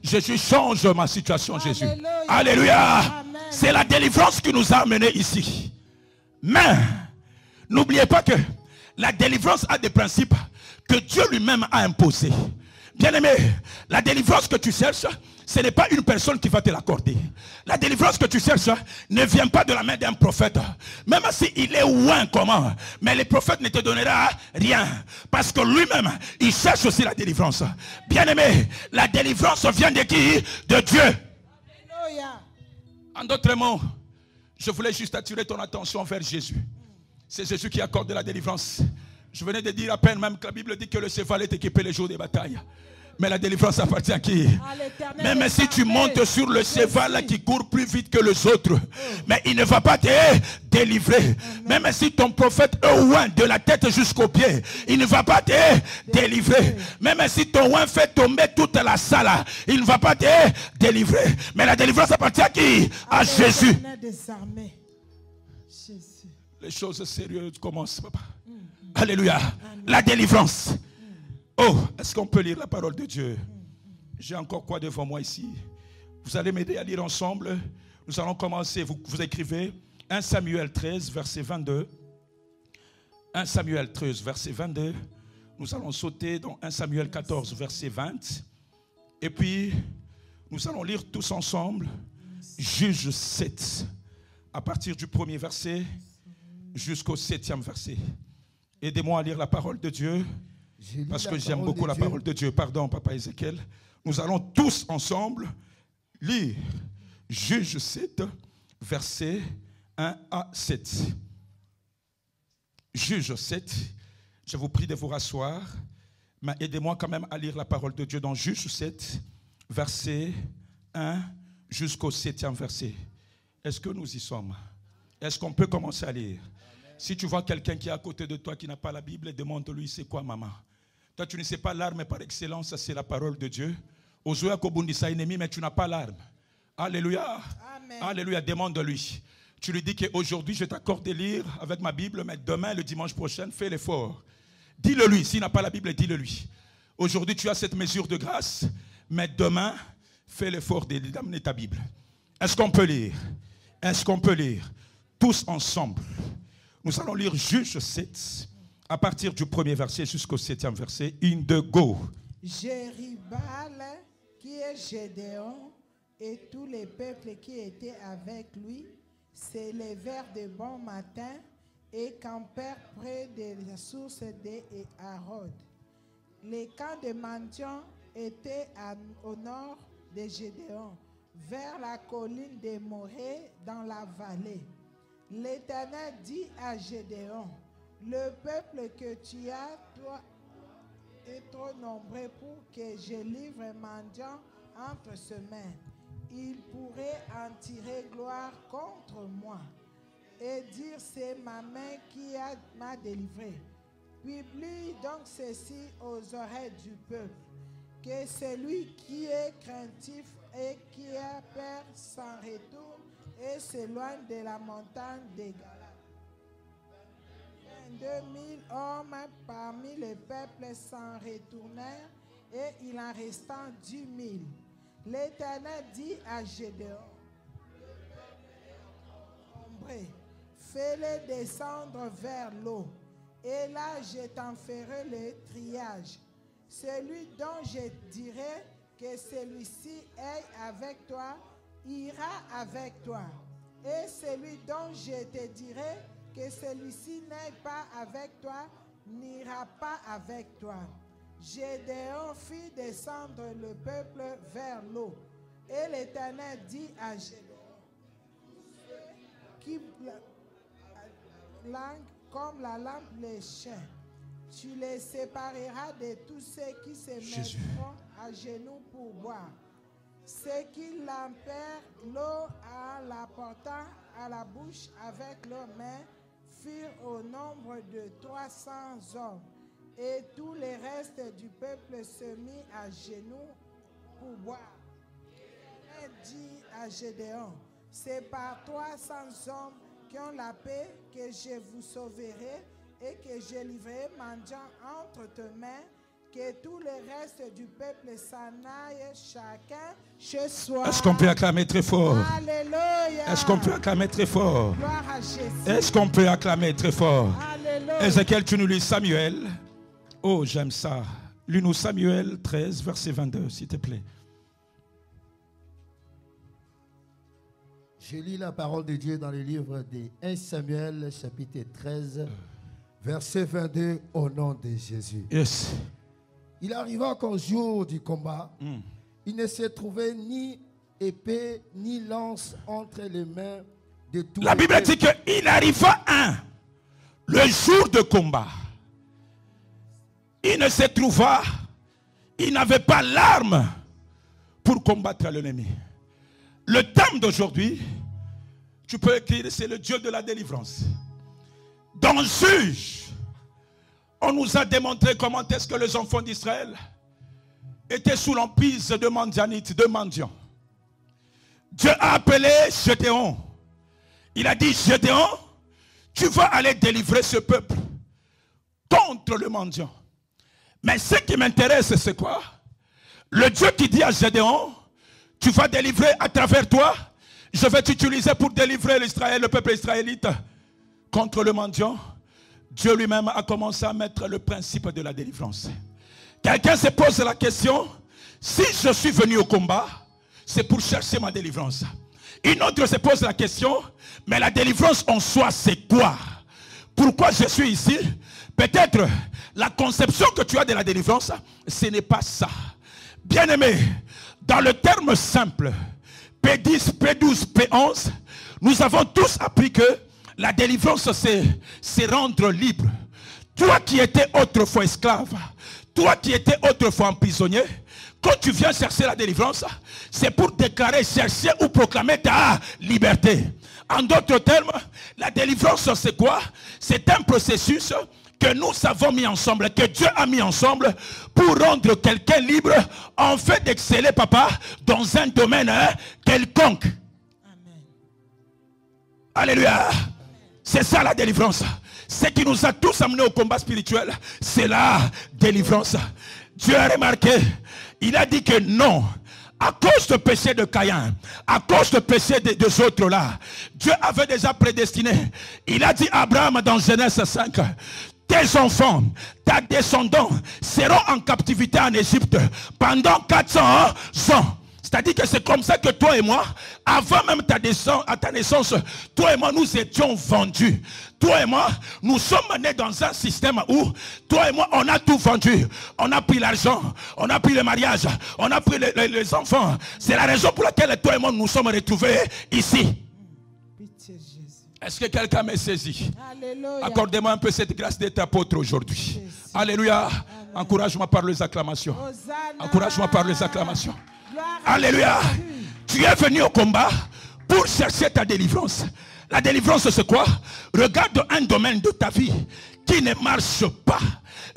Jésus change ma situation, Jésus. Alléluia. Alléluia. C'est la délivrance qui nous a amenés ici. Mais, n'oubliez pas que la délivrance a des principes que Dieu lui-même a imposés. Bien-aimé, la délivrance que tu cherches, ce n'est pas une personne qui va te l'accorder. La délivrance que tu cherches ne vient pas de la main d'un prophète. Même s'il est loin comment, mais le prophète ne te donnera rien. Parce que lui-même, il cherche aussi la délivrance. Bien-aimé, la délivrance vient de qui? De Dieu. Alléluia. En d'autres mots, je voulais juste attirer ton attention vers Jésus. C'est Jésus qui accorde la délivrance. Je venais de dire à peine même que la Bible dit que le cheval est équipé les jours des batailles. Mais la délivrance appartient à qui? Même si tu montes sur le cheval qui court plus vite que les autres, mais il ne va pas te délivrer. Même si ton prophète est loin de la tête jusqu'au pied, il ne va pas te délivrer. Même si ton oin fait tomber toute la salle, il ne va pas te délivrer. Mais la délivrance appartient à qui? À Jésus. Les choses sérieuses commencent, papa. Alléluia. La délivrance. Oh, est-ce qu'on peut lire la parole de Dieu? J'ai encore quoi devant moi ici? Vous allez m'aider à lire ensemble. Nous allons commencer. Vous écrivez 1 Samuel 13, verset 22. 1 Samuel 13, verset 22. Nous allons sauter dans 1 Samuel 14, verset 20. Et puis, nous allons lire tous ensemble Juge 7. À partir du premier verset jusqu'au 7e verset. Aidez-moi à lire la parole de Dieu. Parce que j'aime beaucoup la parole de Dieu. Pardon, papa Ézéchiel. Nous allons tous ensemble lire Juge 7, versets 1 à 7. Juge 7. Je vous prie de vous rasseoir. Mais aidez-moi quand même à lire la parole de Dieu dans Juge 7, versets 1 jusqu'au 7e verset. Est-ce que nous y sommes? Est-ce qu'on peut commencer à lire? Si tu vois quelqu'un qui est à côté de toi qui n'a pas la Bible, demande-lui c'est quoi maman. Toi tu ne sais pas l'arme par excellence, c'est la parole de Dieu. Ozoya kobundisa ennemi, mais tu n'as pas l'arme. Alléluia. Amen. Alléluia, demande-lui. Tu lui dis qu'aujourd'hui, je t'accorde de lire avec ma Bible, mais demain, le dimanche prochain, fais l'effort. Dis-le lui. S'il n'a pas la Bible, dis-le lui. Aujourd'hui, tu as cette mesure de grâce, mais demain, fais l'effort d'amener ta Bible. Est-ce qu'on peut lire? Est-ce qu'on peut lire? Tous ensemble. Nous allons lire Juge 7, à partir du premier verset jusqu'au 7e verset. In the go. Jéribal, qui est Gédéon, et tous les peuples qui étaient avec lui, s'élevèrent de bon matin et campèrent près de la source d'Harod. Les camps de Madian étaient au nord de Gédéon, vers la colline de Morée dans la vallée. L'Éternel dit à Gédéon, le peuple que tu as, toi, est trop nombreux pour que je livre Madian entre ses mains. Il pourrait en tirer gloire contre moi et dire c'est ma main qui m'a délivré. Publie donc ceci aux oreilles du peuple, que celui qui est craintif et qui a peur s'en retourne et s'éloigne de la montagne des Galates. 22 000 hommes parmi le peuple s'en retournèrent et il en resta 10 000. L'Éternel dit à Gédéon, fais-les descendre vers l'eau, et là je t'en ferai le triage. Celui dont je dirai que celui-ci est avec toi, ira avec toi. Et celui dont je te dirai que celui-ci n'est pas avec toi, n'ira pas avec toi. Gédéon fit descendre le peuple vers l'eau. Et l'Éternel dit à Gédéon, qui langue comme la lampe les chiens, tu les sépareras de tous ceux qui se mettront à genoux pour boire. Ceux qui lampèrent l'eau en la portant à la bouche avec leurs mains furent au nombre de 300 hommes. Et tout le reste du peuple se mit à genoux pour boire. Et dit à Gédéon, c'est par 300 hommes qui ont la paix que je vous sauverai et que je livrerai Madian entre tes mains, que tout le reste du peuple s'en aille chacun chez soi. Est-ce qu'on peut acclamer très fort? Alléluia. Est-ce qu'on peut acclamer très fort? Gloire à Jésus. Est-ce qu'on peut acclamer très fort? Alléluia. Ézéchiel, tu nous lis Samuel. Oh, j'aime ça. Lis-nous Samuel 13, verset 22, s'il te plaît. Je lis la parole de Dieu dans le livre de 1 Samuel, chapitre 13, verset 22, au nom de Jésus. Yes. Il arriva qu'au jour du combat, il ne se trouvait ni épée ni lance entre les mains de tous. La Bible dit qu'il arriva le jour de combat. Il ne se trouva, il n'avait pas l'arme pour combattre l'ennemi. Le thème d'aujourd'hui, tu peux écrire, c'est le Dieu de la délivrance. Dans Juge, on nous a démontré comment est-ce que les enfants d'Israël étaient sous l'emprise de mendianites, de mendiants. Dieu a appelé Gédéon. Il a dit, Gédéon, tu vas aller délivrer ce peuple contre le mendiant. Mais ce qui m'intéresse, c'est quoi? Le Dieu qui dit à Gédéon, tu vas délivrer à travers toi, je vais t'utiliser pour délivrer l'Israël, le peuple israélite contre le mendiant. Dieu lui-même a commencé à mettre le principe de la délivrance. Quelqu'un se pose la question, si je suis venu au combat, c'est pour chercher ma délivrance. Une autre se pose la question, mais la délivrance en soi, c'est quoi? Pourquoi je suis ici? Peut-être la conception que tu as de la délivrance, ce n'est pas ça. Bien-aimé, dans le terme simple, P10, P12, P11, nous avons tous appris que la délivrance, c'est rendre libre. Toi qui étais autrefois esclave, toi qui étais autrefois prisonnier, quand tu viens chercher la délivrance, c'est pour déclarer, chercher ou proclamer ta liberté. En d'autres termes, la délivrance, c'est quoi? C'est un processus que nous avons mis ensemble, que Dieu a mis ensemble pour rendre quelqu'un libre, en fait d'exceller, papa, dans un domaine quelconque. Amen. Alléluia. C'est ça la délivrance. Ce qui nous a tous amenés au combat spirituel, c'est la délivrance. Dieu a remarqué, il a dit que non. À cause du péché de Caïn, à cause du péché des autres là, Dieu avait déjà prédestiné. Il a dit à Abraham dans Genèse 5, tes enfants, ta descendance seront en captivité en Égypte pendant 400 ans. C'est-à-dire que c'est comme ça que toi et moi, avant même ta naissance, toi et moi, nous étions vendus. Toi et moi, nous sommes nés dans un système où, toi et moi, on a tout vendu. On a pris l'argent, on a pris le mariage, on a pris les enfants. C'est la raison pour laquelle toi et moi, nous sommes retrouvés ici. Est-ce que quelqu'un m'a saisi? Accordez-moi un peu cette grâce d'être apôtre aujourd'hui. Alléluia. Encourage-moi par les acclamations. Encourage-moi par les acclamations. Alléluia. Tu es venu au combat pour chercher ta délivrance. La délivrance, c'est quoi? Regarde un domaine de ta vie qui ne marche pas.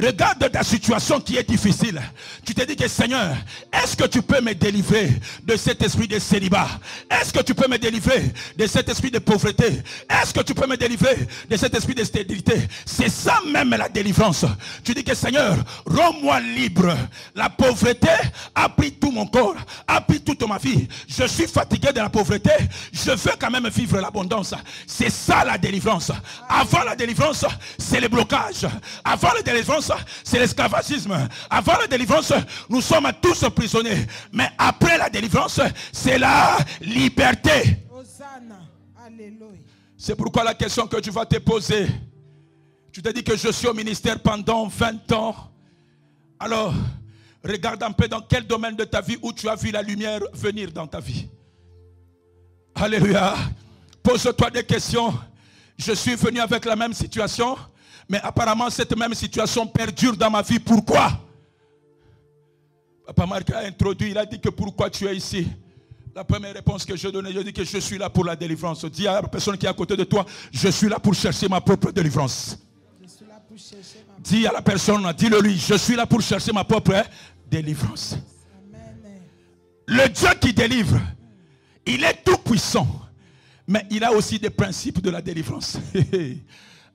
Regarde ta situation qui est difficile. Tu te dis que Seigneur, est-ce que tu peux me délivrer de cet esprit de célibat? Est-ce que tu peux me délivrer de cet esprit de pauvreté? Est-ce que tu peux me délivrer de cet esprit de stérilité? C'est ça même la délivrance. Tu dis que Seigneur, rends-moi libre. La pauvreté a pris tout mon corps, a pris toute ma vie. Je suis fatigué de la pauvreté. Je veux quand même vivre l'abondance. C'est ça la délivrance. Avant la délivrance, c'est le blocage. Avant la délivrance, c'est l'esclavagisme. Avant la délivrance, nous sommes tous prisonniers. Mais après la délivrance, c'est la liberté. C'est pourquoi la question que tu vas te poser, tu te dis que je suis au ministère pendant 20 ans. Alors, regarde un peu dans quel domaine de ta vie où tu as vu la lumière venir dans ta vie. Alléluia. Pose-toi des questions. Je suis venu avec la même situation. Mais apparemment, cette même situation perdure dans ma vie. Pourquoi? Papa Marc a introduit, il a dit que pourquoi tu es ici? La première réponse que je donnais, je dis que je suis là pour la délivrance. Dis à la personne qui est à côté de toi, je suis là pour chercher ma propre délivrance. Dis à la personne, dis-le lui, je suis là pour chercher ma propre délivrance. Le Dieu qui délivre, il est tout puissant. Mais il a aussi des principes de la délivrance.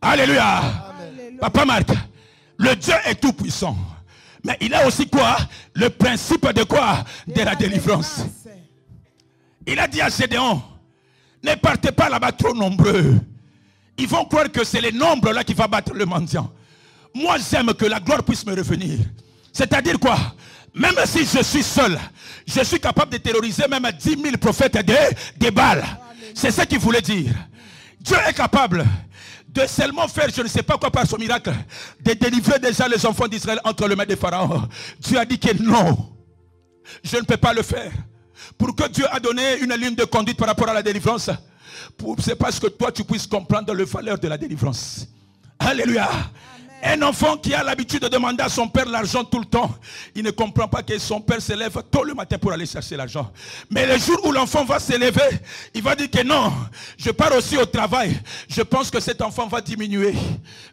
Alléluia. Amen. Papa Marc, le Dieu est tout puissant. Mais il a aussi quoi? Le principe de quoi? De la délivrance. Il a dit à Gédéon, ne partez pas là-bas trop nombreux. Ils vont croire que c'est le nombre là qui va battre le mendiant. Moi j'aime que la gloire puisse me revenir. C'est-à-dire quoi? Même si je suis seul, je suis capable de terroriser même 10 000 prophètes de Baal. C'est ce qu'il voulait dire. Dieu est capable de seulement faire, je ne sais pas quoi par son miracle, de délivrer déjà les enfants d'Israël entre les mains des pharaons. Dieu a dit que non, je ne peux pas le faire. Pour que Dieu a donné une ligne de conduite par rapport à la délivrance, c'est parce que toi tu puisses comprendre le valeur de la délivrance. Alléluia. Un enfant qui a l'habitude de demander à son père l'argent tout le temps, il ne comprend pas que son père se lève tôt le matin pour aller chercher l'argent. Mais le jour où l'enfant va se lever, il va dire que non, je pars aussi au travail. Je pense que cet enfant va diminuer.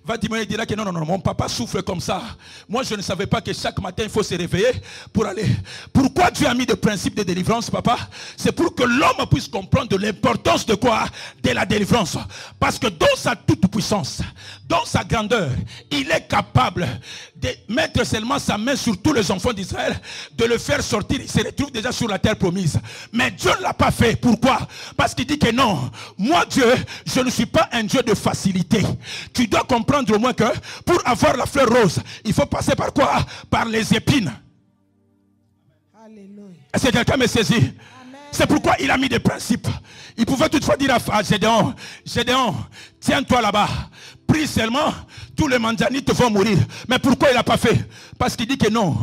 Il dira que non, mon papa souffre comme ça. Moi, je ne savais pas que chaque matin, il faut se réveiller pour aller. Pourquoi Dieu a mis des principes de délivrance, papa? C'est pour que l'homme puisse comprendre l'importance de quoi? De la délivrance. Parce que dans sa toute puissance, dans sa grandeur, il est capable de mettre seulement sa main sur tous les enfants d'Israël, de le faire sortir. Il se retrouve déjà sur la terre promise. Mais Dieu ne l'a pas fait. Pourquoi? Parce qu'il dit que non, moi Dieu, je ne suis pas un Dieu de facilité. Tu dois comprendre au moins que pour avoir la fleur rose, il faut passer par quoi? Par les épines. Est-ce que quelqu'un me saisit? C'est pourquoi il a mis des principes. Il pouvait toutefois dire à Gédéon, Gédéon, tiens-toi là-bas. Prie seulement, tous les Mandianites vont mourir. Mais pourquoi il n'a pas fait? Parce qu'il dit que non.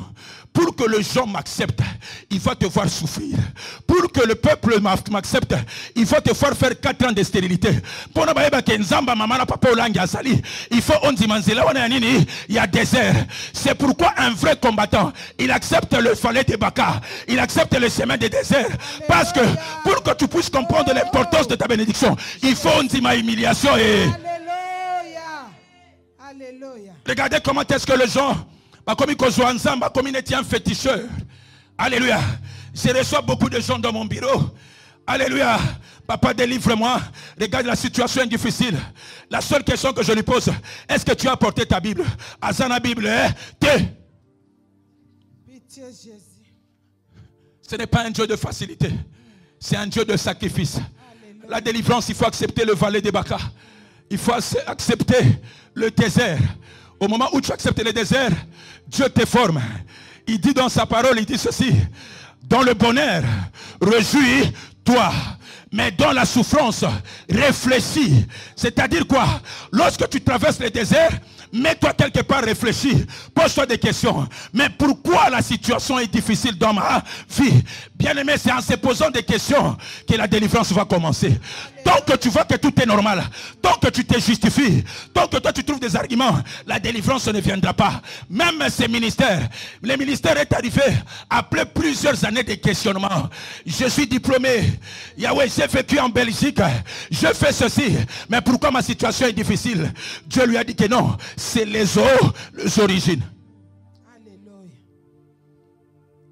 Pour que les gens m'acceptent, il va te voir souffrir. Pour que le peuple m'accepte, il va te voir faire 4 ans de stérilité. Il faut il y a désert. C'est pourquoi un vrai combattant, il accepte le falais de Baka. Il accepte le chemin des déserts. Parce que pour que tu puisses comprendre l'importance de ta bénédiction, il faut une humiliation. Et... Alléluia. Regardez comment est-ce que les gens, comme ils étaient un féticheur. Alléluia. Je reçois beaucoup de gens dans mon bureau. Alléluia. Papa, délivre-moi. Regarde, la situation est difficile. La seule question que je lui pose, est-ce que tu as apporté ta Bible? Azana Bible, Pitié, Jésus. Ce n'est pas un Dieu de facilité. C'est un Dieu de sacrifice. Alléluia. La délivrance, il faut accepter le valet des Baka. Il faut accepter le désert. Au moment où tu acceptes le désert, Dieu te forme. Il dit dans sa parole, il dit ceci: dans le bonheur, réjouis-toi. Mais dans la souffrance, réfléchis. C'est-à-dire quoi? Lorsque tu traverses le désert, mets-toi quelque part, réfléchis. Pose-toi des questions. Mais pourquoi la situation est difficile dans ma vie? Bien-aimé, c'est en se posant des questions que la délivrance va commencer. Tant que tu vois que tout est normal, tant que tu te justifies, tant que toi tu trouves des arguments, la délivrance ne viendra pas. Même ces ministères, le ministère est arrivé après plusieurs années de questionnement. Je suis diplômé, Yahweh, j'ai vécu en Belgique, je fais ceci, mais pourquoi ma situation est difficile? Dieu lui a dit que non, c'est les origines.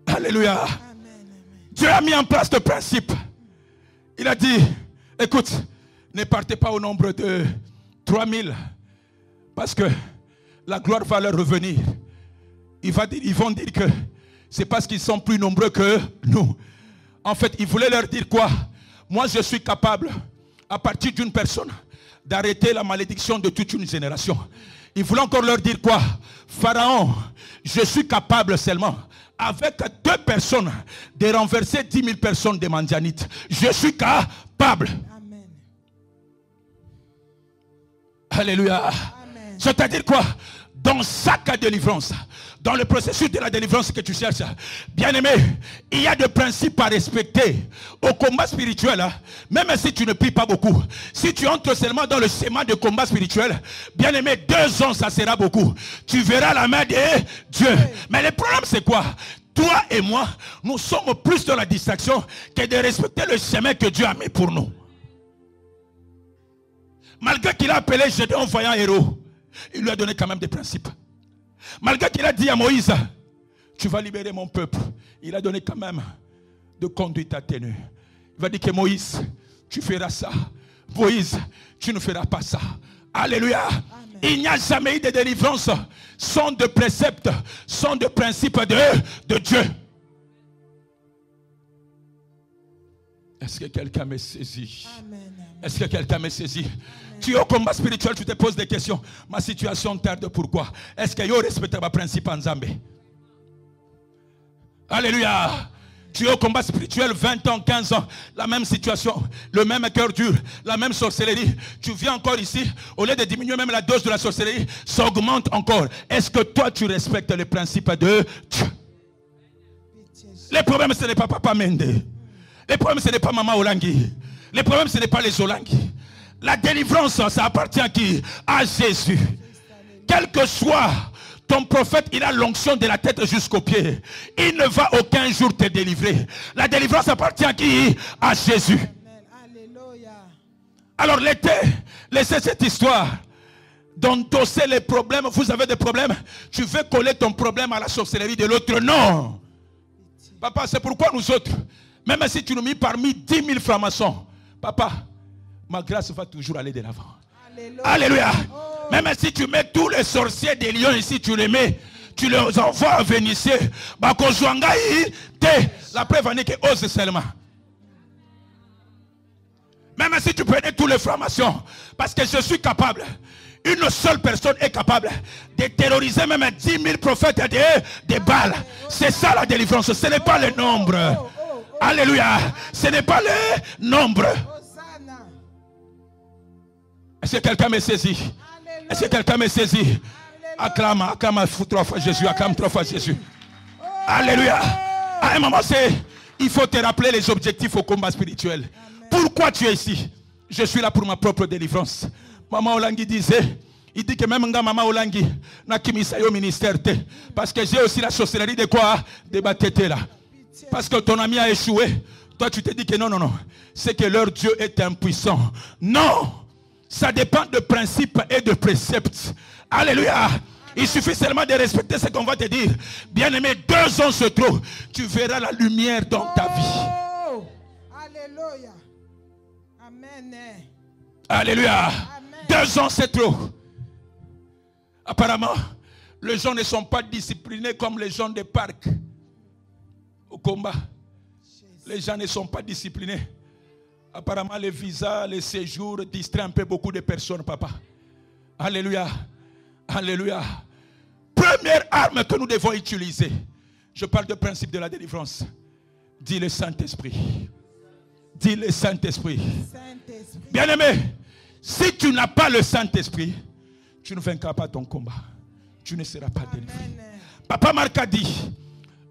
Alléluia. Alléluia. Dieu a mis en place le principe. Il a dit: écoute, ne partez pas au nombre de 3000, parce que la gloire va leur revenir. Ils vont dire que c'est parce qu'ils sont plus nombreux que nous. En fait, il voulait leur dire quoi? Moi, je suis capable, à partir d'une personne, d'arrêter la malédiction de toute une génération. Il voulait encore leur dire quoi? Pharaon, je suis capable seulement, avec 2 personnes, de renverser 10 000 personnes de Mandianites. Je suis capable. Amen. Alléluia. C'est-à-dire quoi? Dans chaque délivrance, dans le processus de la délivrance que tu cherches, bien-aimé, il y a des principes à respecter au combat spirituel. Même si tu ne pries pas beaucoup, si tu entres seulement dans le schéma de combat spirituel, bien-aimé, 2 ans, ça sera beaucoup. Tu verras la main de Dieu. Mais le problème, c'est quoi? Toi et moi, nous sommes plus dans la distraction que de respecter le chemin que Dieu a mis pour nous. Malgré qu'il a appelé Gédéon vaillant héros, il lui a donné quand même des principes. Malgré qu'il a dit à Moïse: tu vas libérer mon peuple, il a donné quand même de conduite atténuée. Il va dire que Moïse, tu feras ça. Moïse, tu ne feras pas ça. Alléluia. Amen. Il n'y a jamais eu de délivrance sans de préceptes, sans de principes de Dieu. Est-ce que quelqu'un me saisit? Est-ce que quelqu'un me saisit? Tu es au combat spirituel, tu te poses des questions. Ma situation tarde, pourquoi? Est-ce que je respecte ma principe en Zambie? Alléluia. Tu es au combat spirituel, 20 ans, 15 ans, la même situation, le même cœur dur, la même sorcellerie. Tu viens encore ici, au lieu de diminuer même la dose de la sorcellerie, ça augmente encore. Est-ce que toi tu respectes les principes de Dieu? Les problèmes, ce n'est pas Papa Mende. Les problèmes, ce n'est pas Maman Olangi. Les problèmes, ce n'est pas les Olangi. La délivrance, ça appartient à qui? À Jésus. Quel que soit ton prophète, il a l'onction de la tête jusqu'aux pieds. Il ne va aucun jour te délivrer. La délivrance appartient à qui? À Jésus. Alors laissez cette histoire d'endosser les problèmes. Vous avez des problèmes, tu veux coller ton problème à la sorcellerie de l'autre. Non. Papa, c'est pourquoi nous autres, même si tu nous mets parmi 10 000 francs-maçons, papa, ma grâce va toujours aller de l'avant. Alléluia. Alléluia. Oh. Même si tu mets tous les sorciers des lions ici, tu les mets, tu les envoies à Vénitieux. La preuve en est que ose seulement. Même si tu prenais tous les francs-maçons, parce que je suis capable, une seule personne est capable de terroriser même 10 000 prophètes de Baal. C'est ça la délivrance, ce n'est pas le nombre. Alléluia, ce n'est pas le nombre. Est-ce que quelqu'un me saisit? Est-ce que quelqu'un me saisit? Acclame, acclame 3 fois Jésus, acclame 3 fois Jésus. Alléluia. À un moment, il faut te rappeler les objectifs au combat spirituel. Pourquoi tu es ici? Je suis là pour ma propre délivrance. Maman Olangi disait, il dit que même Maman Olangi n'a kimisa au ministère. Parce que j'ai aussi la sorcellerie de quoi? De Batété là. Parce que ton ami a échoué. Toi tu te dis que non, non, non. C'est que leur Dieu est impuissant. Non. Ça dépend de principes et de préceptes. Alléluia. Il suffit seulement de respecter ce qu'on va te dire. Bien-aimé, 2 ans se trouvent. Tu verras la lumière dans ta vie. Alléluia. Amen. Alléluia. Amen. 2 ans, c'est trop. Apparemment, les gens ne sont pas disciplinés comme les gens des parcs. Au combat, les gens ne sont pas disciplinés. Apparemment, les visas, les séjours distraient un peu beaucoup de personnes, papa. Alléluia. Alléluia. Première arme que nous devons utiliser. Je parle du principe de la délivrance. Dis le Saint-Esprit. Dis le Saint-Esprit. Bien-aimé, si tu n'as pas le Saint-Esprit, tu ne vaincras pas ton combat. Tu ne seras pas délivré. Papa Marc a dit,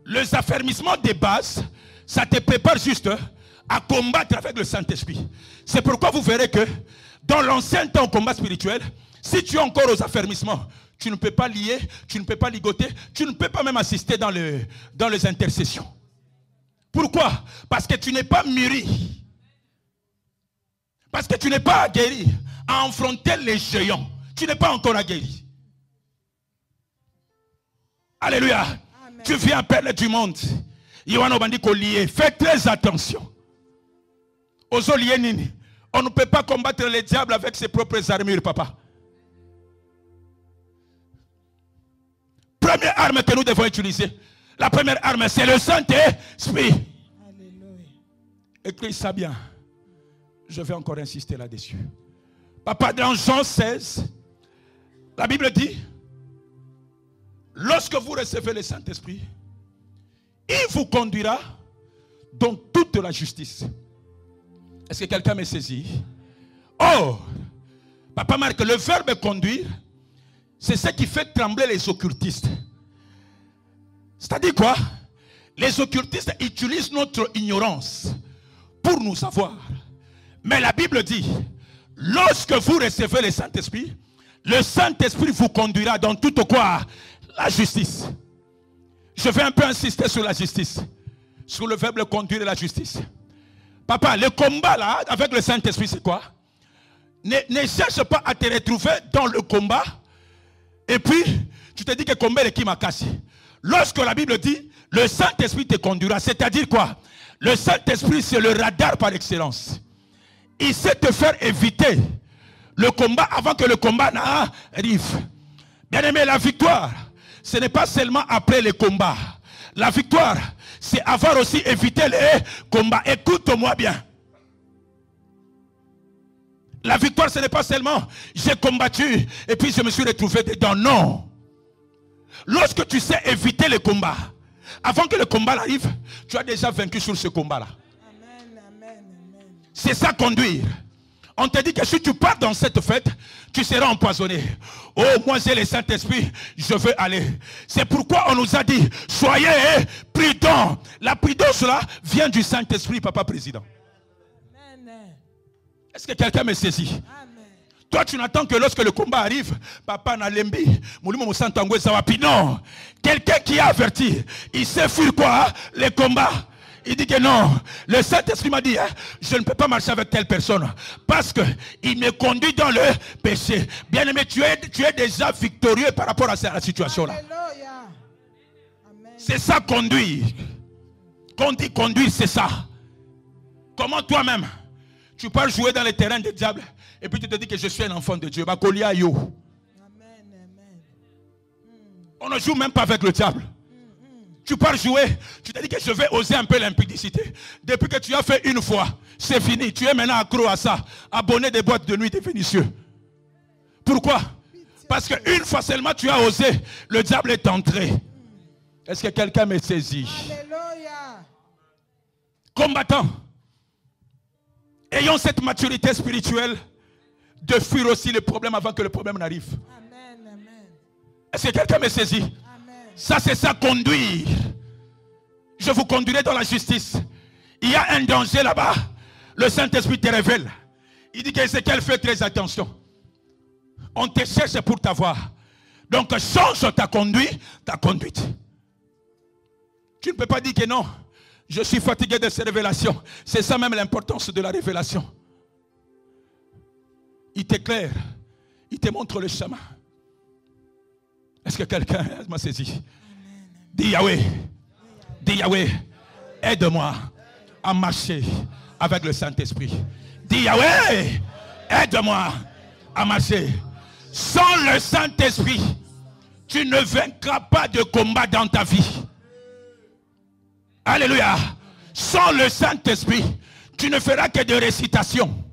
les affermissements de base, ça te prépare juste à combattre avec le Saint-Esprit. C'est pourquoi vous verrez que dans l'ancien temps combat spirituel, si tu es encore aux affermissements, tu ne peux pas lier, tu ne peux pas ligoter, tu ne peux pas même assister dans les intercessions. Pourquoi? Parce que tu n'es pas mûri. Parce que tu n'es pas aguerri à affronter les géants. Tu n'es pas encore aguerri. Alléluia. Amen. Tu viens à perdre du monde. Fais très attention. On ne peut pas combattre le diable avec ses propres armures, papa. Première arme que nous devons utiliser. La première arme, c'est le Saint-Esprit. Écris ça bien. Je vais encore insister là-dessus. Papa, dans Jean 16, la Bible dit, lorsque vous recevez le Saint-Esprit, il vous conduira dans toute la justice. Est-ce que quelqu'un me saisit? Oh, Papa Marc, le verbe conduire, c'est ce qui fait trembler les occultistes. C'est-à-dire quoi? Les occultistes utilisent notre ignorance pour nous savoir. Mais la Bible dit, lorsque vous recevez le Saint-Esprit vous conduira dans toute quoi? La justice. Je vais un peu insister sur la justice. Sur le verbe conduire et la justice. Papa, le combat là, avec le Saint-Esprit, c'est quoi? Ne cherche pas à te retrouver dans le combat. Et puis, tu te dis que combat est qui m'a cassé. Lorsque la Bible dit, le Saint-Esprit te conduira, c'est-à-dire quoi? Le Saint-Esprit, c'est le radar par excellence. Il sait te faire éviter le combat avant que le combat n'arrive. Bien aimé, la victoire, ce n'est pas seulement après le combat. La victoire, c'est avoir aussi évité les combats. Écoute-moi bien. La victoire, ce n'est pas seulement j'ai combattu et puis je me suis retrouvé dedans. Non. Lorsque tu sais éviter le combat, avant que le combat arrive, tu as déjà vaincu sur ce combat-là. C'est ça conduire. On te dit que si tu pars dans cette fête, tu seras empoisonné. Oh, moi j'ai le Saint-Esprit, je veux aller. C'est pourquoi on nous a dit, soyez prudents. La prudence là vient du Saint-Esprit, papa président. Est-ce que quelqu'un me saisit? Amen. Toi, tu n'attends que lorsque le combat arrive, papa n'a lembi, non. Quelqu'un qui a averti, il sait fuir quoi? Les combats. Il dit que non. Le Saint-Esprit m'a dit, je ne peux pas marcher avec telle personne parce qu'il me conduit dans le péché. Bien aimé, tu es déjà victorieux par rapport à la situation-là. C'est ça conduire. Quand on dit conduire, c'est ça. Comment toi-même tu peux jouer dans les terrains du diable et puis tu te dis que je suis un enfant de Dieu. On ne joue même pas avec le diable. Tu pars jouer, tu te dis que je vais oser un peu l'impudicité. Depuis que tu as fait une fois, c'est fini. Tu es maintenant accro à ça. Abonné des boîtes de nuit des Vénitieux. Pourquoi? Parce qu'une fois seulement tu as osé, le diable est entré. Est-ce que quelqu'un me saisit? Alléluia. Combattant. Ayons cette maturité spirituelle de fuir aussi les problèmes avant que le problème n'arrive. Est-ce que quelqu'un me saisit? Amen. Ça, c'est ça conduire. Je vous conduirai dans la justice. Il y a un danger là-bas. Le Saint-Esprit te révèle. Il dit qu'Ézéchiel fait très attention. On te cherche pour t'avoir. Donc change ta conduite. Tu ne peux pas dire que non. Je suis fatigué de ces révélations. C'est ça même l'importance de la révélation. Il t'éclaire. Il te montre le chemin. Est-ce que quelqu'un m'a saisi? Dis Yahweh. Dis Yahweh. Aide-moi à marcher avec le Saint-Esprit. Dis Yahweh, aide-moi à marcher. Sans le Saint-Esprit, tu ne vaincras pas de combat dans ta vie. Alléluia. Sans le Saint-Esprit, tu ne feras que de récitations.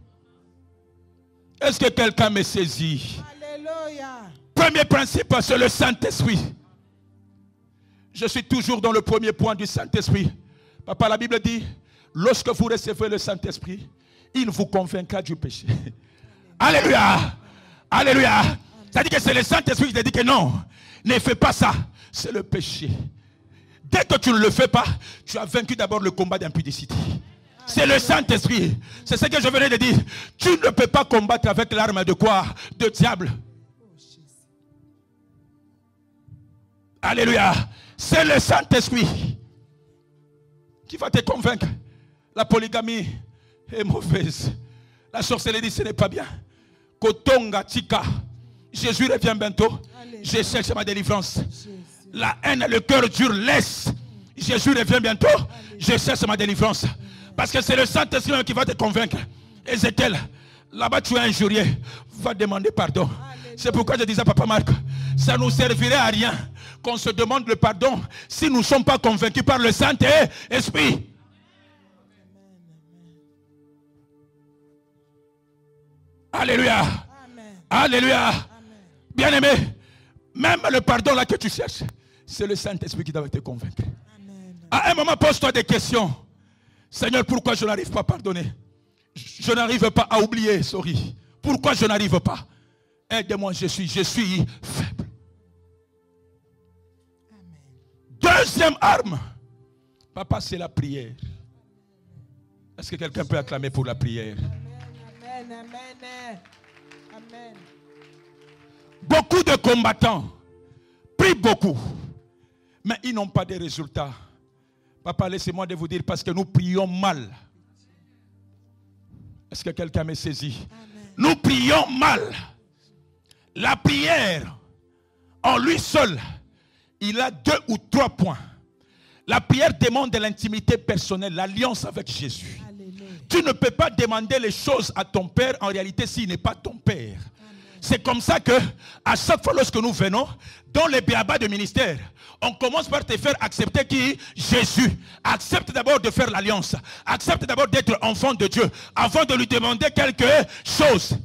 Est-ce que quelqu'un me saisit? Alléluia. Premier principe, c'est le Saint-Esprit. Je suis toujours dans le premier point du Saint-Esprit. Papa, la Bible dit, lorsque vous recevez le Saint-Esprit, il vous convaincra du péché. Alléluia. Alléluia. C'est-à-dire que c'est le Saint-Esprit qui te dit que non, ne fais pas ça. C'est le péché. Dès que tu ne le fais pas, tu as vaincu d'abord le combat d'impudicité. C'est le Saint-Esprit. C'est ce que je venais de dire. Tu ne peux pas combattre avec l'arme de quoi? De diable. Alléluia. C'est le Saint-Esprit qui va te convaincre. La polygamie est mauvaise. La sorcellerie, ce n'est pas bien. Kotonga Tika. Jésus revient bientôt. Je cherche ma délivrance. La haine, le cœur dur, laisse. Jésus revient bientôt. Je cherche ma délivrance. Parce que c'est le Saint-Esprit qui va te convaincre. Ézéchiel, là-bas tu es injurié. Va demander pardon. C'est pourquoi je disais à Papa Marc, ça ne nous servirait à rien qu'on se demande le pardon si nous ne sommes pas convaincus par le Saint-Esprit. Alléluia. Amen. Alléluia. Bien-aimé, même le pardon là que tu cherches, c'est le Saint-Esprit qui doit te convaincre. Amen. À un moment, pose-toi des questions. Seigneur, pourquoi je n'arrive pas à pardonner? Je n'arrive pas à oublier, sorry. Pourquoi je n'arrive pas? Aide-moi, je suis faible. Amen. Deuxième arme, papa, c'est la prière. Est-ce que quelqu'un peut acclamer pour la prière? Amen, amen, amen. Beaucoup de combattants prient beaucoup, mais ils n'ont pas de résultats. Papa, laissez-moi de vous dire parce que nous prions mal. Est-ce que quelqu'un me saisit? Amen. Nous prions mal. La prière, en lui seul, il a 2 ou 3 points. La prière demande de l'intimité personnelle, l'alliance avec Jésus. Alléluia. Tu ne peux pas demander les choses à ton Père en réalité s'il n'est pas ton Père. C'est comme ça que, à chaque fois lorsque nous venons, dans les béabas de ministère, on commence par te faire accepter qui? Jésus. Accepte d'abord de faire l'alliance. Accepte d'abord d'être enfant de Dieu avant de lui demander quelque chose.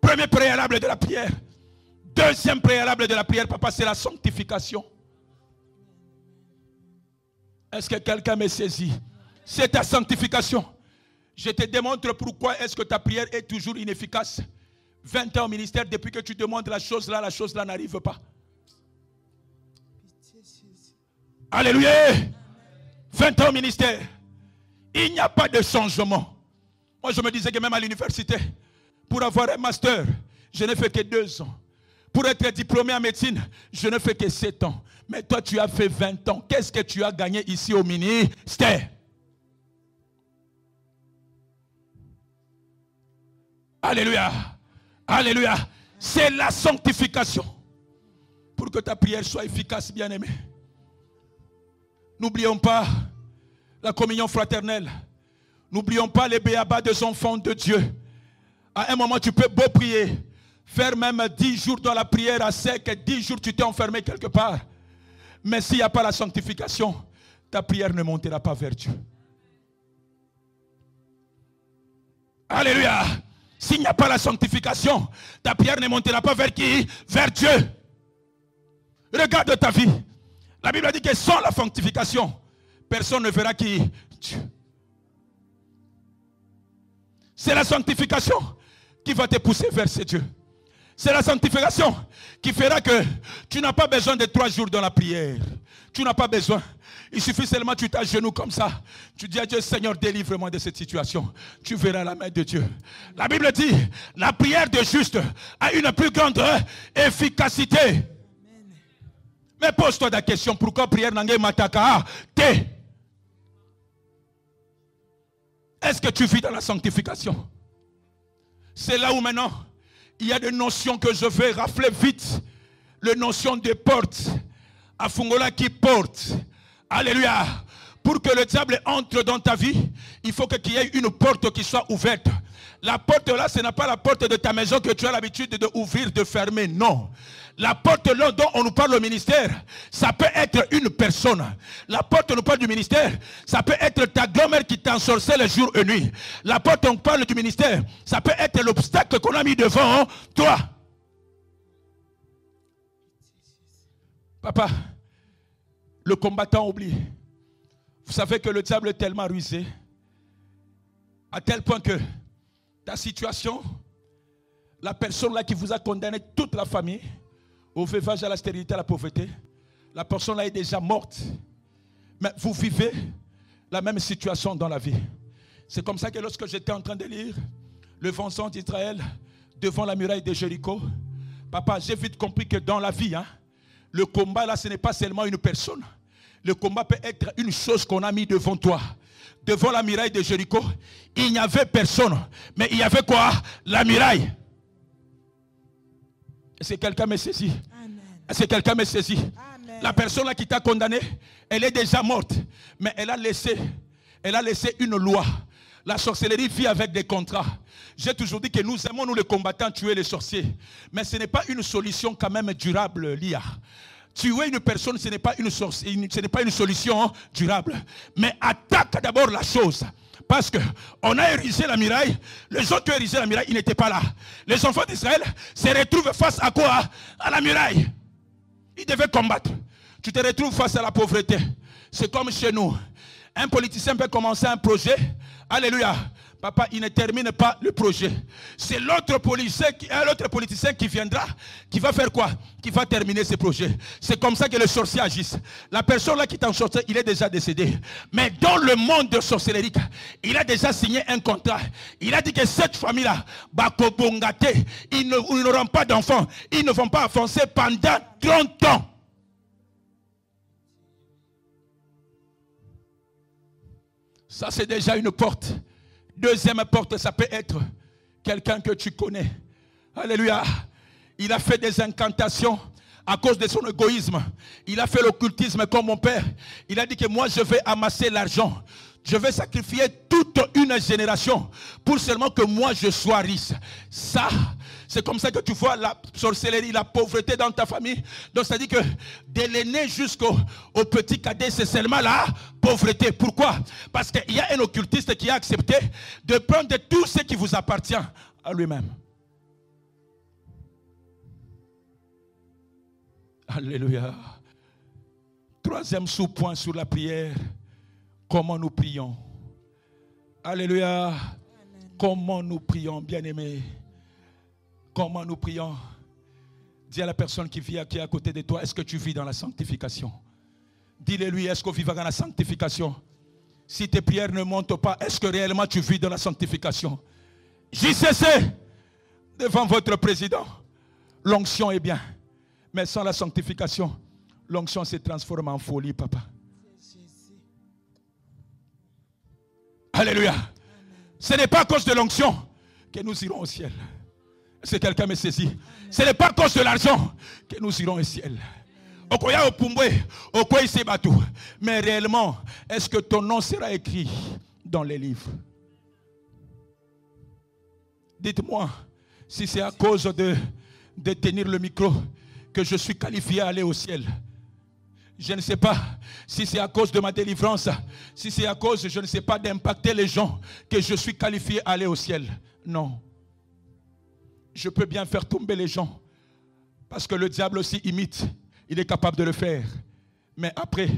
Premier préalable de la prière. Deuxième préalable de la prière, papa, c'est la sanctification. Est-ce que quelqu'un me saisit? C'est ta sanctification. Je te démontre pourquoi est-ce que ta prière est toujours inefficace. 20 ans au ministère, depuis que tu demandes la chose là n'arrive pas. Alléluia. 20 ans au ministère. Il n'y a pas de changement. Moi, je me disais que même à l'université, pour avoir un master, je n'ai fait que 2 ans. Pour être diplômé en médecine, je ne fais que 7 ans. Mais toi, tu as fait 20 ans. Qu'est-ce que tu as gagné ici au ministère? Alléluia. Alléluia. C'est la sanctification. Pour que ta prière soit efficace, bien-aimé. N'oublions pas la communion fraternelle. N'oublions pas les béabas des enfants de Dieu. À un moment, tu peux beau prier. Faire même 10 jours dans la prière à sec. 10 jours, tu t'es enfermé quelque part. Mais s'il n'y a pas la sanctification, ta prière ne montera pas vers Dieu. Alléluia. S'il n'y a pas la sanctification, ta prière ne montera pas vers qui? Vers Dieu. Regarde ta vie. La Bible dit que sans la sanctification, personne ne verra qui? Dieu. C'est la sanctification qui va te pousser vers ce Dieu. C'est la sanctification qui fera que tu n'as pas besoin de 3 jours dans la prière. Tu n'as pas besoin. Il suffit seulement que tu t'agenouilles comme ça. Tu dis à Dieu, Seigneur, délivre-moi de cette situation. Tu verras la main de Dieu. La Bible dit, la prière de juste a une plus grande efficacité. Amen. Mais pose-toi la question, pourquoi prière n'engage mataka? Est-ce que tu vis dans la sanctification? C'est là où maintenant, il y a des notions que je vais rafler vite. Les notions de porte. À Fungola qui porte. Alléluia. Pour que le diable entre dans ta vie, il faut qu'il y ait une porte qui soit ouverte. La porte là, ce n'est pas la porte de ta maison que tu as l'habitude d'ouvrir, de fermer. Non. La porte là dont on nous parle au ministère, ça peut être une personne. La porte on nous parle du ministère, ça peut être ta grand-mère qui t'ensorcelle jour et nuit. La porte on parle du ministère, ça peut être l'obstacle qu'on a mis devant toi. Papa, le combattant oublie. Vous savez que le diable est tellement rusé, à tel point que ta situation, la personne là qui vous a condamné toute la famille, au veuvage, à la stérilité, à la pauvreté, la personne là est déjà morte. Mais vous vivez la même situation dans la vie. C'est comme ça que lorsque j'étais en train de lire le vengeance d'Israël devant la muraille de Jéricho, papa, j'ai vite compris que dans la vie, le combat là, ce n'est pas seulement une personne. Le combat peut être une chose qu'on a mis devant toi. Devant la muraille de Jéricho, il n'y avait personne. Mais il y avait quoi? La muraille. Est-ce que quelqu'un me saisit? Est-ce que quelqu'un me saisit? Amen. La personne là qui t'a condamné, elle est déjà morte. Mais elle a laissé une loi. La sorcellerie vit avec des contrats. J'ai toujours dit que nous aimons, nous les combattants, tuer les sorciers. Mais ce n'est pas une solution quand même durable, Lia. Tuer une personne, ce n'est pas une solution durable. Mais attaque d'abord la chose. Parce qu'on a érigé la muraille. Les gens qui ont érigé la muraille, ils n'étaient pas là. Les enfants d'Israël se retrouvent face à quoi? À la muraille. Ils devaient combattre. Tu te retrouves face à la pauvreté. C'est comme chez nous. Un politicien peut commencer un projet. Alléluia. Papa, il ne termine pas le projet. C'est l'autre politicien qui viendra, qui va faire quoi? Qui va terminer ce projet. C'est comme ça que les sorciers agissent. La personne là qui t'en sortait, il est déjà décédé. Mais dans le monde de sorcellerie, il a déjà signé un contrat. Il a dit que cette famille-là, ils n'auront pas d'enfants. Ils ne vont pas avancer pendant 30 ans. Ça, c'est déjà une porte. Deuxième porte, ça peut être quelqu'un que tu connais. Alléluia. Il a fait des incantations à cause de son égoïsme. Il a fait l'occultisme comme mon père. Il a dit que moi, je vais amasser l'argent. Je vais sacrifier toute une génération pour seulement que moi, je sois riche. Ça, c'est comme ça que tu vois la sorcellerie, la pauvreté dans ta famille. Donc, ça dit que de l'aîné jusqu'au petit cadet, c'est seulement la pauvreté. Pourquoi? Parce qu'il y a un occultiste qui a accepté de prendre tout ce qui vous appartient à lui-même. Alléluia. Troisième sous-point sur la prière. Comment nous prions? Alléluia. Amen. Comment nous prions, bien-aimés? Comment nous prions? Dis à la personne qui vit qui est à côté de toi, est-ce que tu vis dans la sanctification? Dis-le-lui, est-ce qu'on vit dans la sanctification? Si tes prières ne montent pas, est-ce que réellement tu vis dans la sanctification? JCC, devant votre président, l'onction est bien. Mais sans la sanctification, l'onction se transforme en folie, papa. Alléluia. Ce n'est pas à cause de l'onction que nous irons au ciel. Est-ce que quelqu'un me saisit? Ce n'est pas à cause de l'argent que nous irons au ciel. Mais réellement, est-ce que ton nom sera écrit dans les livres? Dites-moi si c'est à cause de tenir le micro que je suis qualifié à aller au ciel. Je ne sais pas si c'est à cause de ma délivrance, si c'est à cause, je ne sais pas, d'impacter les gens que je suis qualifié à aller au ciel. Non. Je peux bien faire tomber les gens parce que le diable aussi imite. Il est capable de le faire. Mais après,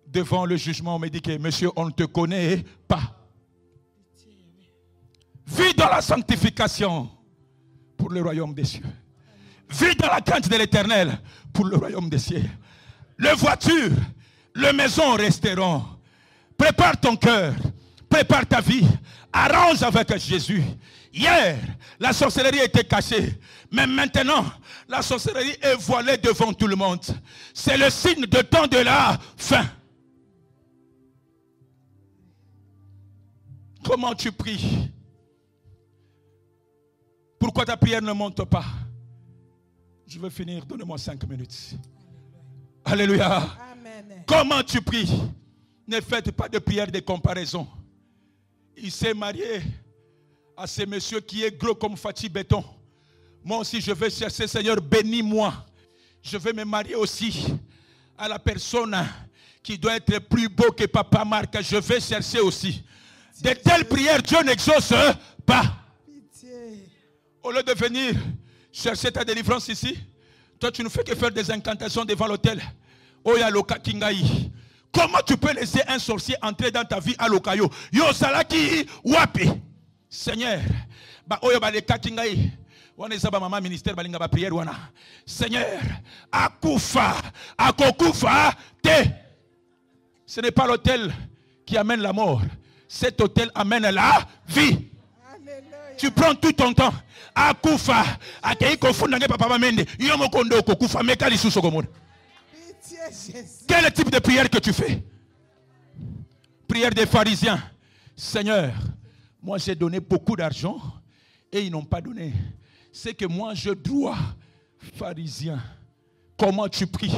devant le jugement, on me dit que monsieur, on ne te connaît pas. Vis dans la sanctification pour le royaume des cieux. Vis dans la crainte de l'Éternel pour le royaume des cieux. Les voitures, les maisons resteront. Prépare ton cœur, prépare ta vie, arrange avec Jésus. Hier, la sorcellerie était cachée, mais maintenant, la sorcellerie est voilée devant tout le monde. C'est le signe de temps de la fin. Comment tu pries? Pourquoi ta prière ne monte pas? Je veux finir, donnez-moi 5 minutes. Alléluia. Amen. Comment tu pries? Ne faites pas de prière de comparaison. Il s'est marié à ce monsieur qui est gros comme Fatih Béton. Moi aussi, je vais chercher, Seigneur, bénis-moi. Je vais me marier aussi à la personne qui doit être plus beau que Papa Marc. Je vais chercher aussi. De telles prières, Dieu n'exauce pas. Au lieu de venir chercher ta délivrance ici, toi, tu ne fais que faire des incantations devant l'autel. Oya Loka Kingaï. Comment tu peux laisser un sorcier entrer dans ta vie à l'okayo? Yo salaki wapi. Seigneur, ba oyo ba leka kingai. Wana isaba mama ministère balinga ba prière wana. Seigneur, akufa, akokufa te. Ce n'est pas l'autel qui amène la mort. Cet autel amène la vie. Alléluia. Tu prends tout ton temps. Akufa, akei kofunda nge papa mende. Yo mokondo kokufa meka lisuso komoda. Quel type de prière que tu fais? Prière des pharisiens. Seigneur, moi j'ai donné beaucoup d'argent et ils n'ont pas donné. C'est que moi je dois. Pharisien, comment tu pries?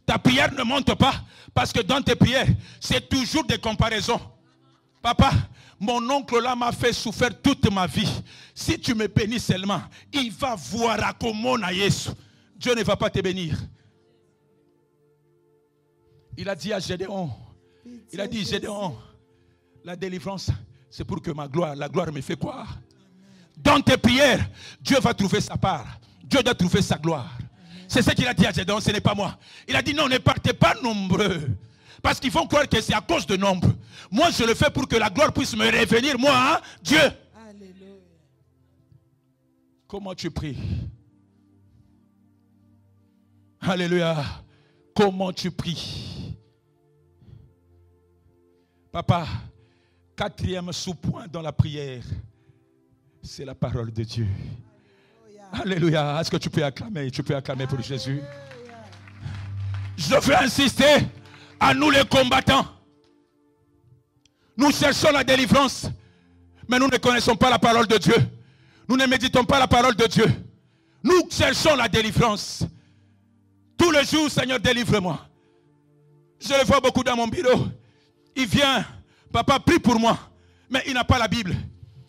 Ta prière ne monte pas parce que dans tes prières, c'est toujours des comparaisons. Papa, mon oncle là m'a fait souffrir toute ma vie. Si tu me bénis seulement, il va voir à comment na Yesu. Dieu ne va pas te bénir. Il a dit à Gédéon, il a dit Gédéon, la délivrance, c'est pour que la gloire me fait quoi? Dans tes prières, Dieu va trouver sa part. Dieu doit trouver sa gloire. C'est ce qu'il a dit à Gédéon, ce n'est pas moi. Il a dit non, ne partez pas nombreux. Parce qu'ils vont croire que c'est à cause de nombre. Moi, je le fais pour que la gloire puisse me revenir, moi, hein, Dieu. Alléluia. Comment tu pries? Alléluia. Comment tu pries? Papa, quatrième sous-point dans la prière, c'est la parole de Dieu. Alléluia. Est-ce que tu peux acclamer? Tu peux acclamer pour Jésus. Je veux insister à nous les combattants. Nous cherchons la délivrance, mais nous ne connaissons pas la parole de Dieu. Nous ne méditons pas la parole de Dieu. Nous cherchons la délivrance. Tous les jours, Seigneur, délivre-moi. Je le vois beaucoup dans mon bureau. Il vient, papa, prie pour moi. Mais il n'a pas la Bible.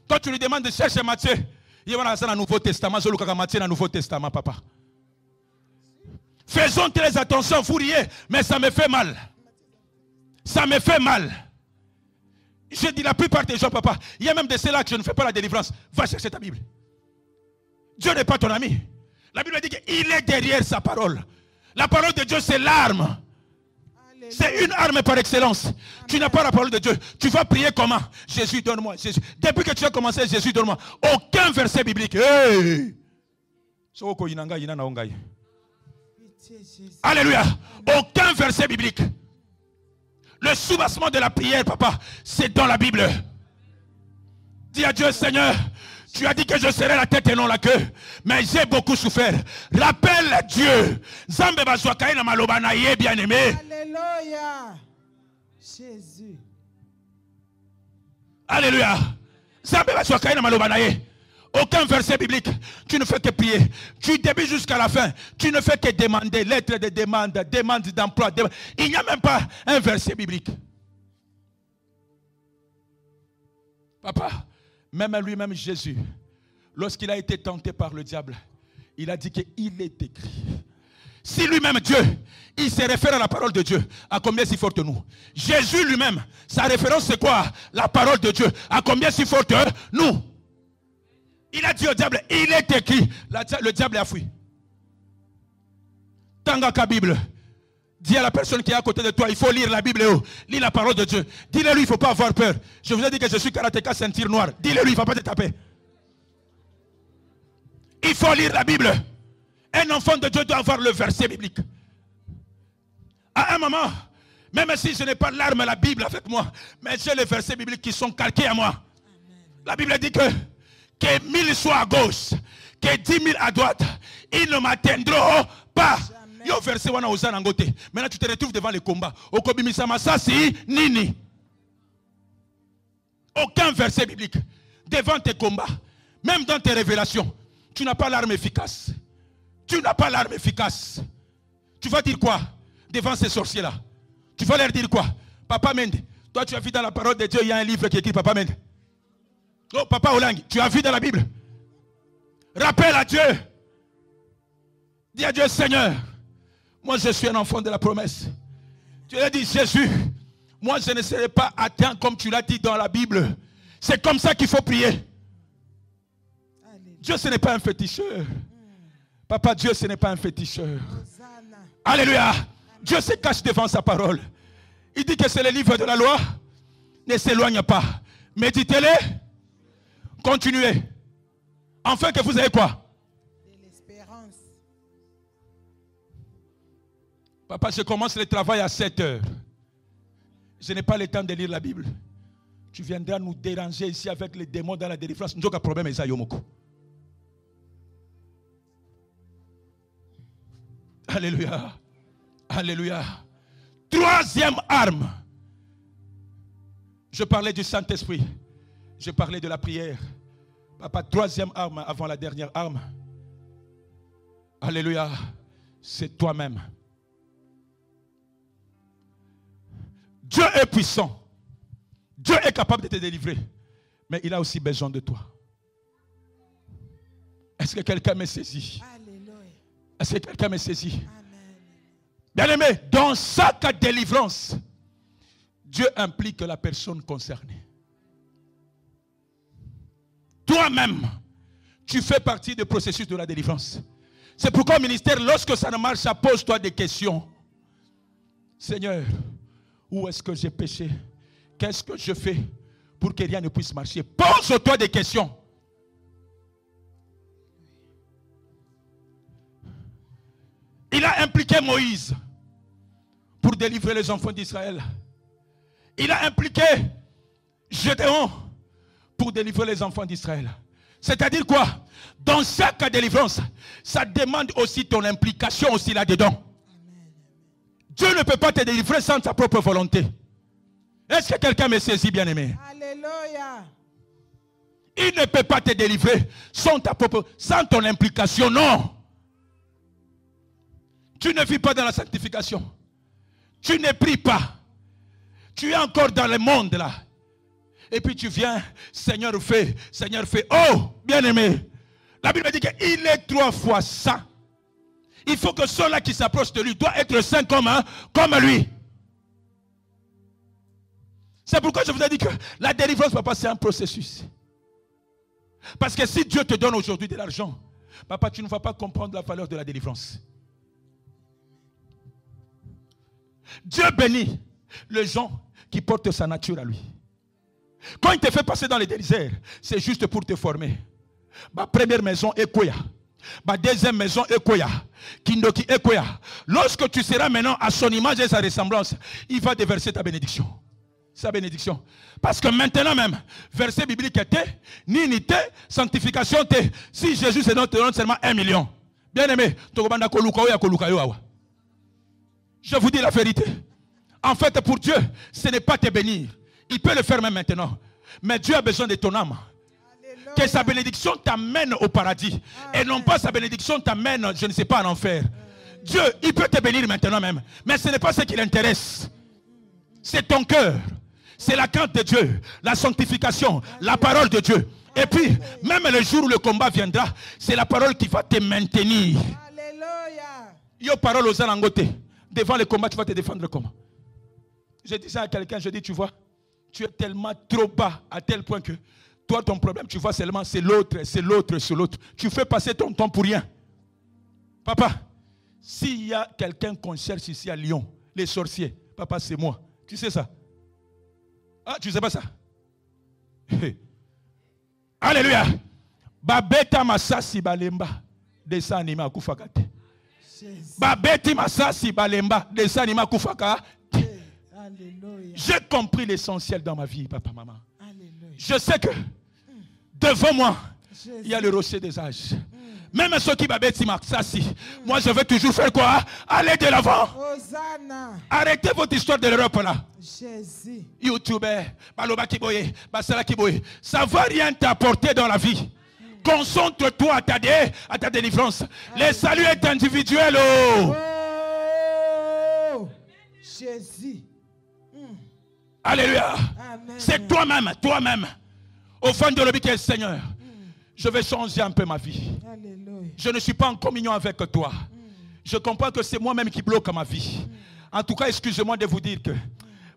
Quand tu lui demandes de chercher Matthieu, il va dans le Nouveau Testament. Je le Matthieu dans le Nouveau Testament, papa. Faisons très attention, vous riez, mais ça me fait mal. Ça me fait mal. Je dis la plupart des gens, papa, il y a même de ceux-là que je ne fais pas la délivrance. Va chercher ta Bible. Dieu n'est pas ton ami. La Bible dit qu'il est derrière sa parole. La parole de Dieu, c'est l'arme. C'est une arme par excellence. Amen. Tu n'as pas la parole de Dieu. Tu vas prier comment? Jésus, donne-moi. Jésus. Depuis que tu as commencé, Jésus, donne-moi. Aucun verset biblique. Hey! Alléluia. Aucun verset biblique. Le soubassement de la prière, papa, c'est dans la Bible. Dis à Dieu, Seigneur, tu as dit que je serai la tête et non la queue. Mais j'ai beaucoup souffert. Rappelle Dieu. Bien-aimé. Alléluia. Jésus. Alléluia. Aucun verset biblique. Tu ne fais que prier. Du début jusqu'à la fin. Tu ne fais que demander. Lettre de demande. Demande d'emploi. Il n'y a même pas un verset biblique. Papa. Même lui-même Jésus, lorsqu'il a été tenté par le diable, il a dit qu'il est écrit. Si lui-même Dieu, il se réfère à la parole de Dieu, à combien si forte nous? Jésus lui-même, sa référence c'est quoi? La parole de Dieu. À combien si forte nous? Il a dit au diable, il est écrit. Le diable a fui. Tangaka Bible. Dis à la personne qui est à côté de toi, il faut lire la Bible. Lis la parole de Dieu. Dis-le lui, il ne faut pas avoir peur. Je vous ai dit que je suis karatéka ceinture noire. Dis-le lui, il ne va pas te taper. Il faut lire la Bible. Un enfant de Dieu doit avoir le verset biblique. À un moment, même si je n'ai pas l'arme, la Bible avec moi, mais j'ai les versets bibliques qui sont calqués à moi. Amen. La Bible dit que 1000 soient à gauche, que 10 000 à droite, ils ne m'atteindront pas. Yo verset wana ozana ngote. Maintenant tu te retrouves devant le combat. Okobimisa masasi nini. Aucun verset biblique. Devant tes combats, même dans tes révélations, tu n'as pas l'arme efficace. Tu n'as pas l'arme efficace. Tu vas dire quoi devant ces sorciers-là? Tu vas leur dire quoi? Papa Mende, toi tu as vu dans la parole de Dieu, il y a un livre qui est écrit Papa Mende. Oh, Papa Olangi, tu as vu dans la Bible. Rappelle à Dieu. Dis à Dieu, Seigneur, moi je suis un enfant de la promesse. Tu lui as dit, Jésus, moi je ne serai pas atteint comme tu l'as dit dans la Bible. C'est comme ça qu'il faut prier. Dieu, ce n'est pas un féticheur. Papa, Dieu, ce n'est pas un féticheur. Alléluia. Dieu se cache devant sa parole. Il dit que c'est le livre de la loi. Ne s'éloigne pas. Méditez-les. Continuez. Enfin que vous avez quoi? De l'espérance. Papa, je commence le travail à 7 heures. Je n'ai pas le temps de lire la Bible. Tu viendras nous déranger ici avec les démons dans la délivrance. Nous avons un problème avec ça, Yomoko. Alléluia. Alléluia. Troisième arme. Je parlais du Saint-Esprit. Je parlais de la prière. Papa, troisième arme avant la dernière arme. Alléluia. C'est toi-même. Dieu est puissant. Dieu est capable de te délivrer. Mais il a aussi besoin de toi. Est-ce que quelqu'un me saisit? Est-ce que quelqu'un me saisit? Bien-aimé, dans chaque délivrance, Dieu implique la personne concernée. Toi-même, tu fais partie du processus de la délivrance. C'est pourquoi au ministère, lorsque ça ne marche pas, pose-toi des questions. Seigneur, où est-ce que j'ai péché? Qu'est-ce que je fais pour que rien ne puisse marcher? Pose-toi des questions. Il a impliqué Moïse pour délivrer les enfants d'Israël. Il a impliqué Gédéon pour délivrer les enfants d'Israël. C'est-à-dire quoi? Dans chaque délivrance, ça demande aussi ton implication aussi là-dedans. Dieu ne peut pas te délivrer sans ta propre volonté. Est-ce que quelqu'un me saisit, bien-aimé? Alléluia. Il ne peut pas te délivrer sans ton implication, non. Tu ne vis pas dans la sanctification. Tu ne pries pas. Tu es encore dans le monde là. Et puis tu viens, Seigneur fait. Oh, bien-aimé. La Bible dit qu'il est 3 fois saint. Il faut que ceux-là qui s'approchent de lui doivent être saints comme lui. C'est pourquoi je vous ai dit que la délivrance, papa, c'est un processus. Parce que si Dieu te donne aujourd'hui de l'argent, papa, tu ne vas pas comprendre la valeur de la délivrance. Dieu bénit les gens qui portent sa nature à lui. Quand il te fait passer dans les déserts, c'est juste pour te former. Ma première maison est Koya. Ma deuxième maison est Koya. Kindoki est Koya. Lorsque tu seras maintenant à son image et sa ressemblance, il va déverser ta bénédiction. Sa bénédiction. Parce que maintenant même, verset biblique était, nité, sanctification était. Si Jésus te donne seulement 1 million. Bien aimé, je vous dis la vérité. En fait, pour Dieu, ce n'est pas te bénir. Il peut le faire même maintenant. Mais Dieu a besoin de ton âme. Alléluia. Que sa bénédiction t'amène au paradis. Amen. Et non pas sa bénédiction t'amène, je ne sais pas, en enfer. Dieu, il peut te bénir maintenant même. Mais ce n'est pas ce qui l'intéresse. C'est ton cœur. C'est la crainte de Dieu. La sanctification. Alléluia. La parole de Dieu. Et puis, même le jour où le combat viendra, c'est la parole qui va te maintenir. Alléluia. Yo parole aux alangotés. Devant le combat, tu vas te défendre comment? Je dis ça à quelqu'un, je dis, tu vois, tu es tellement trop bas à tel point que toi, ton problème, tu vois seulement, c'est l'autre, c'est l'autre, c'est l'autre. Tu fais passer ton temps pour rien. Papa, s'il y a quelqu'un qu'on cherche ici à Lyon, les sorciers, papa, c'est moi. Tu sais ça? Ah, tu sais pas ça? Alléluia. Babeta masasi balemba desa anima kufakate. Babeti masasi balemba desa anima kufaka. J'ai compris l'essentiel dans ma vie, papa, maman. Alléluia. Je sais que devant moi, il y a le rocher des âges. Même ceux qui babeti masasi, moi je veux toujours faire quoi? Aller de l'avant. Arrêtez votre histoire de l'Europe là. Jésus. YouTuber, Baloba Kiboye, Basala Kiboye. Ça ne va rien t'apporter dans la vie. Concentre-toi à ta délivrance. Le salut est individuel. Oh. Jésus. Alléluia. C'est toi-même, toi-même. Au fond de l'objet, Seigneur, je vais changer un peu ma vie. Je ne suis pas en communion avec toi. Je comprends que c'est moi-même qui bloque ma vie. En tout cas, excusez-moi de vous dire que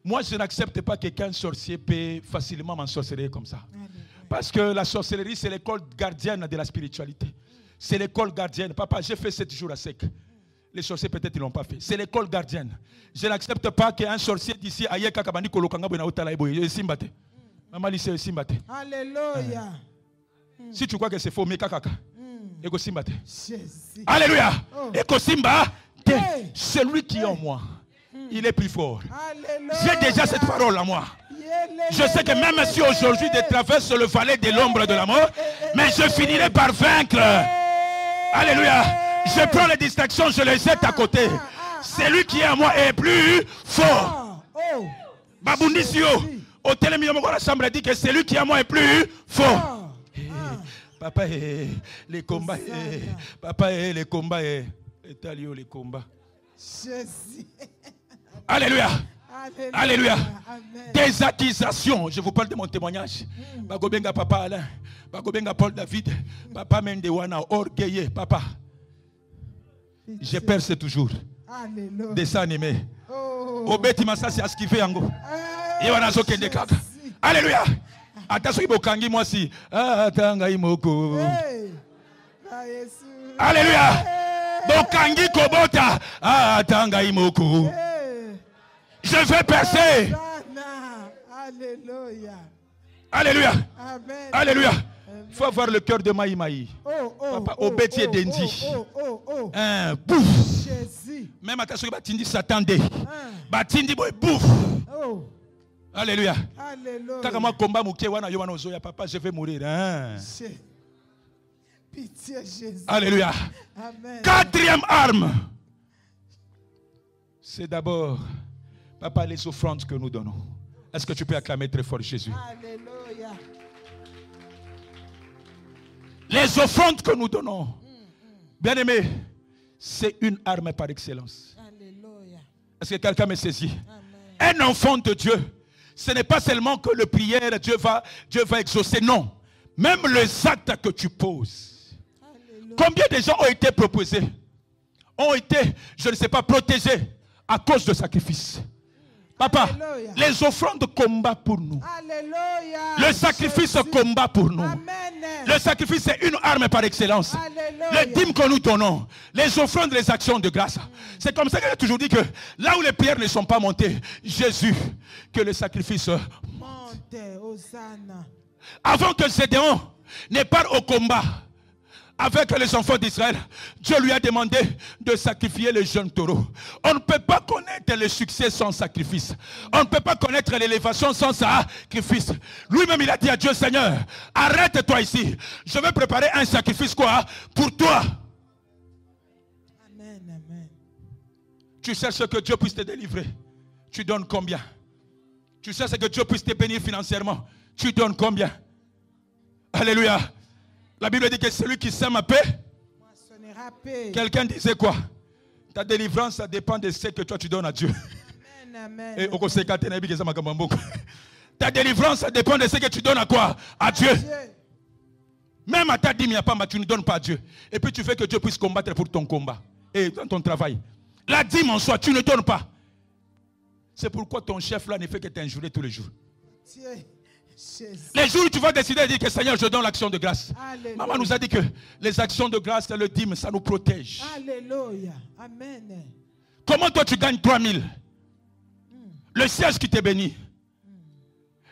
moi, je n'accepte pas que qu'un sorcier peut facilement m'ensorceler comme ça. Parce que la sorcellerie, c'est l'école gardienne de la spiritualité. C'est l'école gardienne. Papa, j'ai fait 7 jours à sec. Les sorciers, peut-être, ils ne l'ont pas fait. C'est l'école gardienne. Je n'accepte pas qu'un sorcier d'ici, Ayeka Kabani Kolokanga Benaouta Laïboye, Simbate. Maman, lycée Simbate. Alléluia. Si tu crois que c'est faux, mais Kakaka. Ego Simbate. Alléluia. Ego Simba, celui qui est en moi, il est plus fort. J'ai déjà cette parole en moi. Je sais que même si aujourd'hui je traverse le valet de l'ombre de la mort, mais je finirai par vaincre. Alléluia. Je prends les distractions, je les jette à côté. Celui qui est en moi est plus fort. Babundisio, au télémillon de la chambre dit que celui qui est en moi est plus fort. Papa, les combats, papa, les combats, les combats. Alléluia. Alléluia. Des accusations. Je vous parle de mon témoignage. Bagobenga papa Alain. Bagobenga Paul David. Papa Mendewana. Orgueillé. Papa. Je perce toujours. Dessin animé. Obeti Massasi a ce qu'il fait en go. Alléluia. Attention, il bokangi moi si. Atanga imoko. Alléluia. Bokangi kobota. Atanga imoko. Je vais percer. Alléluia. Alléluia. Amen. Alléluia. Il faut avoir le cœur de Maï Maï. Papa, Obétier Dendi. Bouf. Même attention, Batindi s'attendait. Batindi bouf. Alléluia. Quand moi combat Moukéwana Yovano Zoya, papa, je vais mourir. Pitié Jésus. Alléluia. Amen. 4e arme. C'est d'abord, papa, les offrandes que nous donnons. Est-ce que tu peux acclamer très fort Jésus? Alléluia. Les offrandes que nous donnons, bien aimé, c'est une arme par excellence. Alléluia. Est-ce que quelqu'un me saisit? Amen. Un enfant de Dieu, ce n'est pas seulement que le prière, Dieu va exaucer. Non. Même les actes que tu poses. Alléluia. Combien de gens ont été proposés, ont été, je ne sais pas, protégés à cause de sacrifices? Papa, alléluia. Les offrandes combat pour nous. Alléluia. Le sacrifice combat pour nous. Amen. Le sacrifice c'est une arme par excellence. Alléluia. Les dîmes que nous donnons, les offrandes, les actions de grâce. C'est comme ça que j'ai toujours dit que là où les pierres ne sont pas montées, Jésus, que le sacrifice monte. Avant que Gédéon ne parte au combat avec les enfants d'Israël, Dieu lui a demandé de sacrifier les jeunes taureaux. On ne peut pas connaître le succès sans sacrifice. On ne peut pas connaître l'élévation sans sacrifice. Lui-même, il a dit à Dieu, Seigneur, arrête-toi ici. Je vais préparer un sacrifice quoi? Pour toi. Amen, amen. Tu cherches que Dieu puisse te délivrer. Tu donnes combien? Tu cherches que Dieu puisse te bénir financièrement. Tu donnes combien? Alléluia. La Bible dit que celui qui sème paix. Quelqu'un disait quoi? Ta délivrance, ça dépend de ce que toi tu donnes à Dieu. Amen, amen. Ta délivrance, ça dépend de ce que tu donnes à quoi? À Dieu. Même à ta dîme, tu ne donnes pas à Dieu. Et puis tu fais que Dieu puisse combattre pour ton combat et dans ton travail. La dîme en soi, tu ne donnes pas. C'est pourquoi ton chef là ne fait que t'injurer tous les jours. Les jours où tu vas décider de dire que Seigneur, je donne l'action de grâce. Alléluia. Maman nous a dit que les actions de grâce, le dîme, ça nous protège. Alléluia. Amen. Comment toi tu gagnes 3000? Le siège qui te bénit.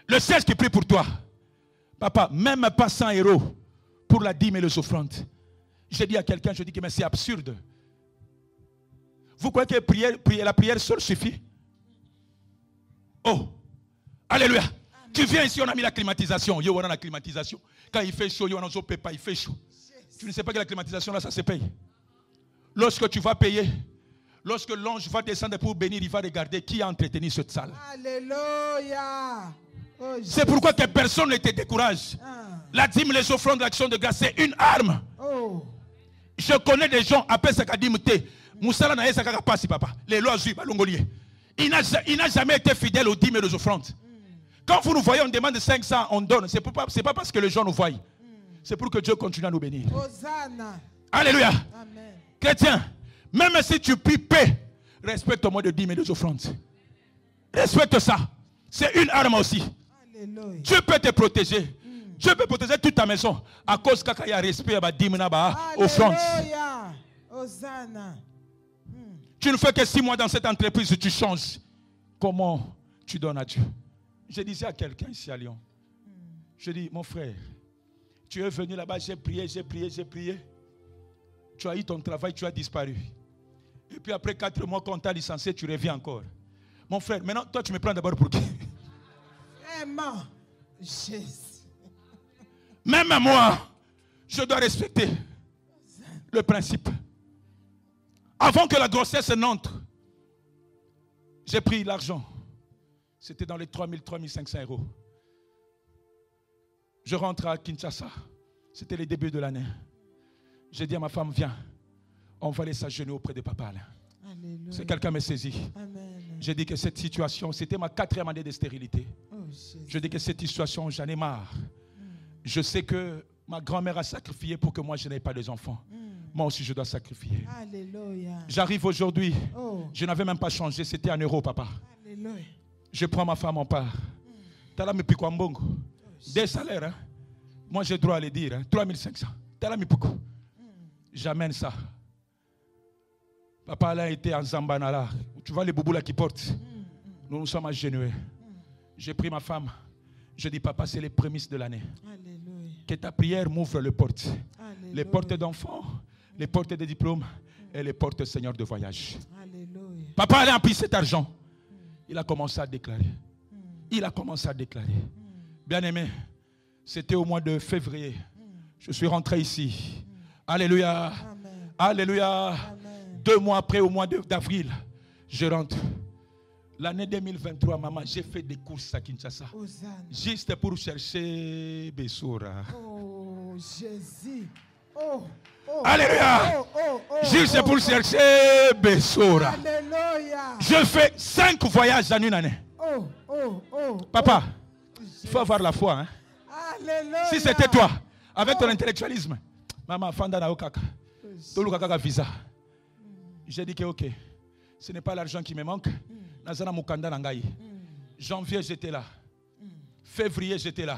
Le siège qui prie pour toi. Papa, même pas 100 € pour la dîme et les offrandes. Je dis à quelqu'un, je dis que mais c'est absurde. Vous croyez que la prière seule suffit? Oh, alléluia. Tu viens ici, on a mis la climatisation. Yo, on a la climatisation. Quand il fait chaud, yo, on ne paye pas, il fait chaud. Tu ne sais pas que la climatisation, là, ça se paye. Lorsque tu vas payer, lorsque l'ange va descendre pour bénir, il va regarder qui a entretenu cette salle. Alléluia. Oh, c'est pourquoi que personne ne te décourage. La dîme, les offrandes, l'action de grâce, c'est une arme. Oh. Je connais des gens, après ça, dîme, il n'a jamais été fidèle aux dîmes et aux offrandes. Quand vous nous voyez, on demande 500, on donne. Ce n'est pas parce que les gens nous voient. C'est pour que Dieu continue à nous bénir. Hosanna. Alléluia. Amen. Chrétien, même si tu pries paix, respecte au moins de 10 000 offrandes. Respecte ça. C'est une arme aussi. Alléluia. Dieu peut te protéger. Dieu peut protéger toute ta maison. À cause qu'il y a respect, à 10 000 offrandes. Alléluia. Hosanna. Tu ne fais que 6 mois dans cette entreprise, tu changes. Comment tu donnes à Dieu? Je disais à quelqu'un ici à Lyon. Je dis, mon frère, tu es venu là-bas, j'ai prié. Tu as eu ton travail, tu as disparu. Et puis après 4 mois qu'on t'a licencié, tu reviens encore. Mon frère, maintenant, toi, tu me prends d'abord pour qui? Vraiment. Jésus. Même moi, je dois respecter le principe. Avant que la grossesse n'entre, j'ai pris l'argent. C'était dans les 3 000, 3 500 euros. Je rentre à Kinshasa. C'était les débuts de l'année. J'ai dit à ma femme, viens, on va aller s'agenouiller auprès de papa. C'est quelqu'un m'a saisi. J'ai dit que cette situation, c'était ma 4e année de stérilité. Je dis que cette situation, j'en ai marre. Je sais que ma grand-mère a sacrifié pour que moi je n'aie pas des enfants. Moi aussi je dois sacrifier. Alléluia. J'arrive aujourd'hui. Je n'avais même pas changé, c'était en euros, papa. Alléluia. Je prends ma femme en part. Tala mi pico mbongo. Des salaires, hein? Moi j'ai droit à le dire, hein? 3500. Tala mi pico. J'amène ça. Papa là était en Zambanala. Tu vois les boubous là qui portent. Nous nous sommes agenouillés. J'ai pris ma femme. Je dis, papa, c'est les prémices de l'année. Que ta prière m'ouvre les portes. Alléluia. Les portes d'enfants, les portes de diplômes et les portes, Seigneur, de voyage. Alléluia. Papa a pris cet argent. Il a commencé à déclarer. Il a commencé à déclarer. Bien-aimé, c'était au mois de février. Je suis rentré ici. Alléluia. Amen. Alléluia. Amen. 2 mois après, au mois d'avril, je rentre. L'année 2023, maman, j'ai fait des courses à Kinshasa. Juste pour chercher Bessora. Oh, Jésus. Alléluia. Juste pour chercher Bessora. Alléluia. Je fais 5 voyages en une année. Papa, il faut avoir la foi. Hein? Alléluia. Si c'était toi, avec ton intellectualisme, maman, Fanda na Okaka, Tolukaka visa. J'ai dit que ok, ce n'est pas l'argent qui me manque. Janvier, j'étais là. Février, j'étais là.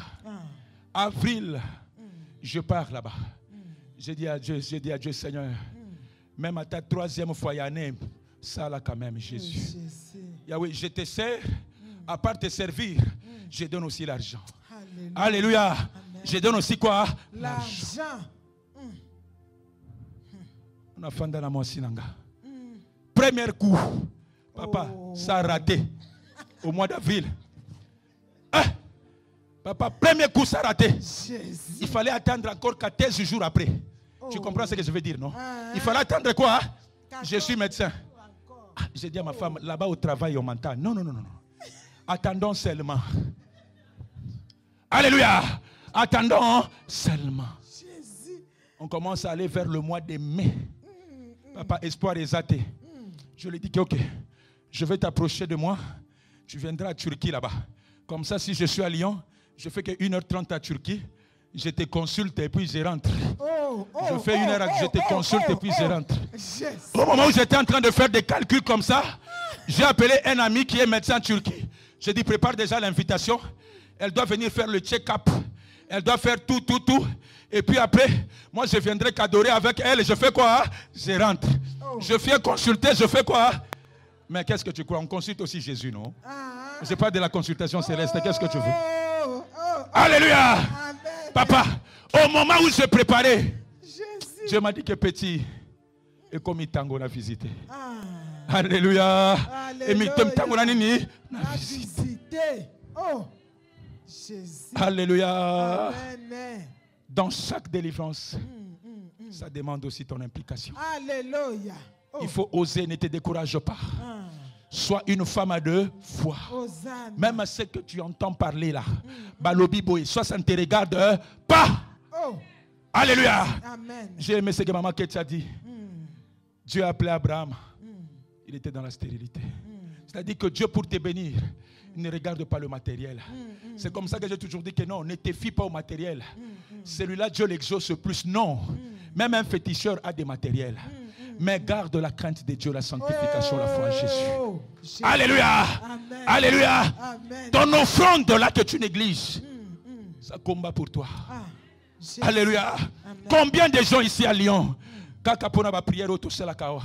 Avril, je pars là-bas. J'ai dit à Dieu, Seigneur, même à ta 3e année, ça là quand même, Jésus. Yahweh, je te sers, à part te servir, je donne aussi l'argent. Alléluia. Amen. Je donne aussi quoi? L'argent. On a fait dans la premier coup. Papa, ça a raté au mois d'avril. Papa, premier coup, ça a raté. Jésus. Il fallait attendre encore 14 jours après. Tu comprends ce que je veux dire, non? Il fallait attendre quoi? Je suis médecin. J'ai dit à ma femme, là-bas au travail, on m'entend. Non. Attendons seulement. Alléluia. Attendons seulement. Jésus. On commence à aller vers le mois de mai. Papa, espoir est athée. Je lui ai dit que ok. Je vais t'approcher de moi. Tu viendras à Turquie là-bas. Comme ça, si je suis à Lyon, je fais que 1h30 à Turquie. Je te consulte et puis je rentre. Je fais 1 heure, je te consulte et puis je rentre. Au moment où j'étais en train de faire des calculs comme ça, j'ai appelé un ami qui est médecin en Turquie. J'ai dit, prépare déjà l'invitation. Elle doit venir faire le check-up. Elle doit faire tout. Et puis après, moi je viendrai qu'adorer avec elle. Et je fais quoi? Je rentre. Je viens consulter, je fais quoi? Mais qu'est-ce que tu crois? On consulte aussi Jésus, non? Je parle de la consultation céleste. Qu'est-ce que tu veux? Alléluia. Amen. Papa, au moment où je préparais, Dieu m'a dit que petit et comme il tango n'a visité. Alléluia. Et il tango n'a visité. Oh, Jésus. Alléluia. Amen. Dans chaque délivrance, ça demande aussi ton implication. Alléluia. Il faut oser, ne te décourage pas. Sois une femme de foi. Même ce que tu entends parler là, Balobi Boy, soit ça ne te regarde pas. Alléluia. J'ai aimé ce que maman Ketia a dit. Dieu a appelé Abraham. Il était dans la stérilité. C'est-à-dire que Dieu, pour te bénir, il ne regarde pas le matériel. C'est comme ça que j'ai toujours dit que non, ne te fie pas au matériel. Celui-là, Dieu l'exauce plus. Non. Même un féticheur a des matériels. Mais garde la crainte de Dieu, la sanctification, la foi en Jésus. Alléluia. Amen. Alléluia. Amen. Ton offrande là que tu négliges, ça combat pour toi. Alléluia. Combien de gens ici à Lyon, quand va prière autour de la Kawa,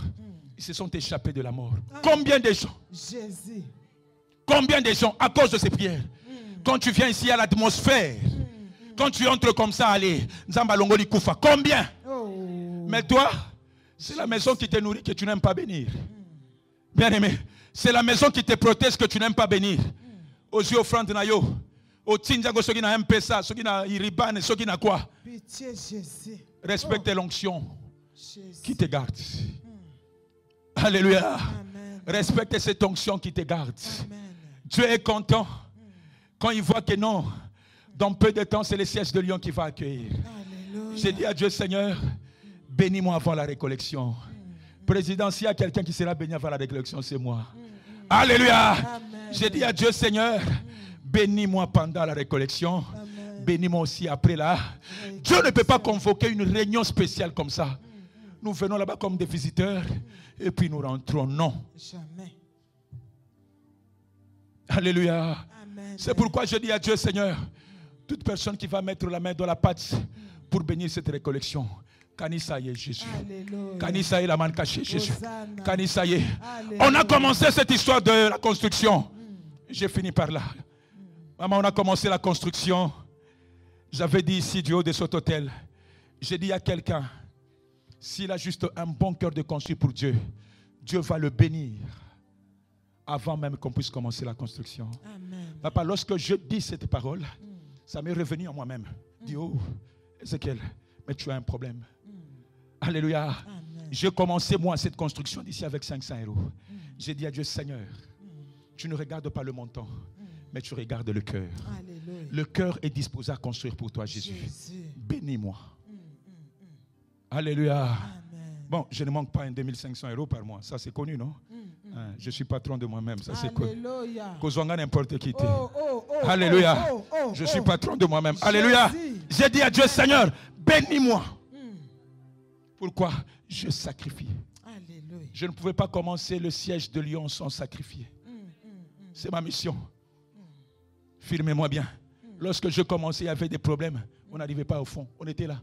ils se sont échappés de la mort. Combien de gens? Jésus. Combien de gens à cause de ces prières? Quand tu viens ici à l'atmosphère, quand tu entres comme ça, allez, Nzamba Longoli Koufa, combien? Mais toi, c'est la maison qui te nourrit que tu n'aimes pas bénir. Bien aimé, c'est la maison qui te protège que tu n'aimes pas bénir. Aux yeux offrandes na yo, au Tindjago soki na MPSA, soki na Iriban, soki na quoi? Pitié Jésus. Respecte l'onction qui te garde. Alléluia. Amen. Respecte cette onction qui te garde. Amen. Dieu est content quand il voit que non, dans peu de temps, c'est le siège de Lyon qui va accueillir. J'ai dit à Dieu, Seigneur, bénis-moi avant la récollection. Président, s'il y a quelqu'un qui sera béni avant la récollection, c'est moi. Alléluia. J'ai dit à Dieu, Seigneur, bénis-moi pendant la récollection. Bénis-moi aussi après là. Dieu ne peut pas convoquer une réunion spéciale comme ça. Nous venons là-bas comme des visiteurs et puis nous rentrons. Non. Jamais. Alléluia. C'est pourquoi je dis à Dieu, Seigneur, toute personne qui va mettre la main dans la pâte pour bénir cette récollection, Kanisaye Jésus. Kanisaye la main cachée Jésus. Kanisaye. On a commencé cette histoire de la construction. J'ai fini par là. Maman, on a commencé la construction. J'avais dit ici du haut de cet hôtel. J'ai dit à quelqu'un, s'il a juste un bon cœur de construire pour Dieu, Dieu va le bénir avant même qu'on puisse commencer la construction. Amen. Papa, lorsque je dis cette parole, ça m'est revenu en moi-même. Dis, oh, Ézéchiel, mais tu as un problème. Alléluia. J'ai commencé moi cette construction d'ici avec 500 €. J'ai dit à Dieu, Seigneur, tu ne regardes pas le montant, mais tu regardes le cœur. Le cœur est disposé à construire pour toi, Jésus. Bénis-moi. Alléluia. Amen. Bon, je ne manque pas un 2500 € par mois. Ça, c'est connu, non? Je suis patron de moi-même. Ça, c'est connu. Kozwanga n'importe qui. Alléluia. Je suis patron de moi-même. Alléluia. J'ai dit à Dieu, Seigneur, bénis-moi. Pourquoi? Je sacrifie. Alléluia. Je ne pouvais pas commencer le siège de Lyon sans sacrifier. C'est ma mission. Filmez-moi bien. Lorsque je commençais, il y avait des problèmes. On n'arrivait pas au fond. On était là.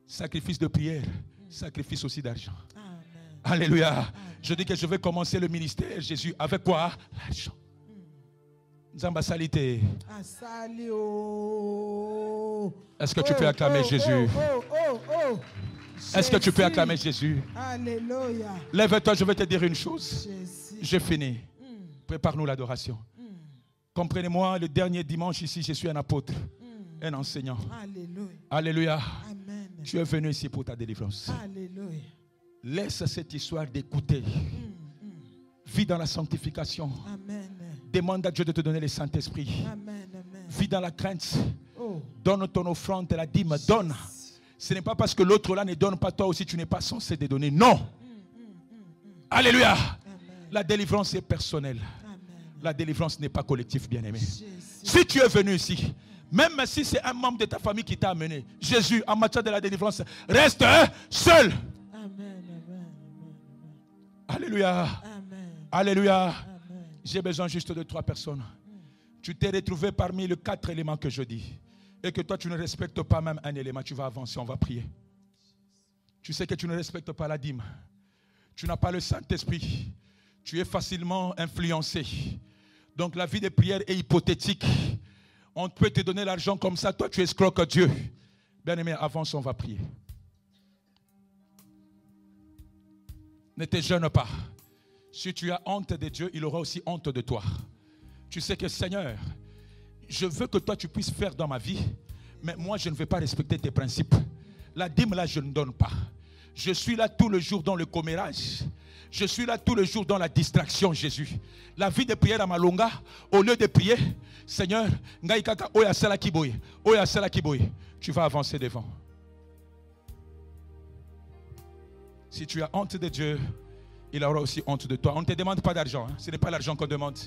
Sacrifice de prière, sacrifice aussi d'argent. Alléluia. Amen. Je dis que je vais commencer le ministère, Jésus, avec quoi? L'argent. Nzamba salite. Est-ce que tu peux acclamer Jésus? Est-ce que tu peux acclamer Jésus? Alléluia. Lève-toi, je vais te dire une chose. J'ai fini. Prépare-nous l'adoration. Comprenez-moi, le dernier dimanche ici, je suis un apôtre, un enseignant. Alléluia. Alléluia. Amen. Tu es venu ici pour ta délivrance. Alléluia. Laisse cette histoire d'écouter. Vis dans la sanctification. Amen. Demande à Dieu de te donner le Saint-Esprit. Amen. Vis dans la crainte. Donne ton offrande, la dîme. Donne. Ce n'est pas parce que l'autre là ne donne pas, toi aussi tu n'es pas censé te donner. Non. Alléluia. Amen. La délivrance est personnelle. Amen. La délivrance n'est pas collective, bien-aimé. Si tu es venu ici, même si c'est un membre de ta famille qui t'a amené, Jésus, en matière de la délivrance, reste seul. Amen. Alléluia. Amen. Alléluia. Amen. J'ai besoin juste de 3 personnes. Tu t'es retrouvé parmi les 4 éléments que je dis. Et que toi, tu ne respectes pas même un élément. Tu vas avancer, on va prier. Tu sais que tu ne respectes pas la dîme. Tu n'as pas le Saint-Esprit. Tu es facilement influencé. Donc la vie de prière est hypothétique. On peut te donner l'argent comme ça. Toi, tu escroques Dieu. Bien-aimé, avance, on va prier. Ne te gêne pas. Si tu as honte de Dieu, il aura aussi honte de toi. Tu sais que Seigneur, je veux que toi tu puisses faire dans ma vie, mais moi je ne vais pas respecter tes principes. La dîme là, je ne donne pas. Je suis là tout le jour dans le commérage. Je suis là tout le jour dans la distraction, Jésus. La vie de prière à Malonga, au lieu de prier, Seigneur, tu vas avancer devant. Si tu as honte de Dieu, il aura aussi honte de toi. On ne te demande pas d'argent. Ce n'est pas l'argent qu'on demande.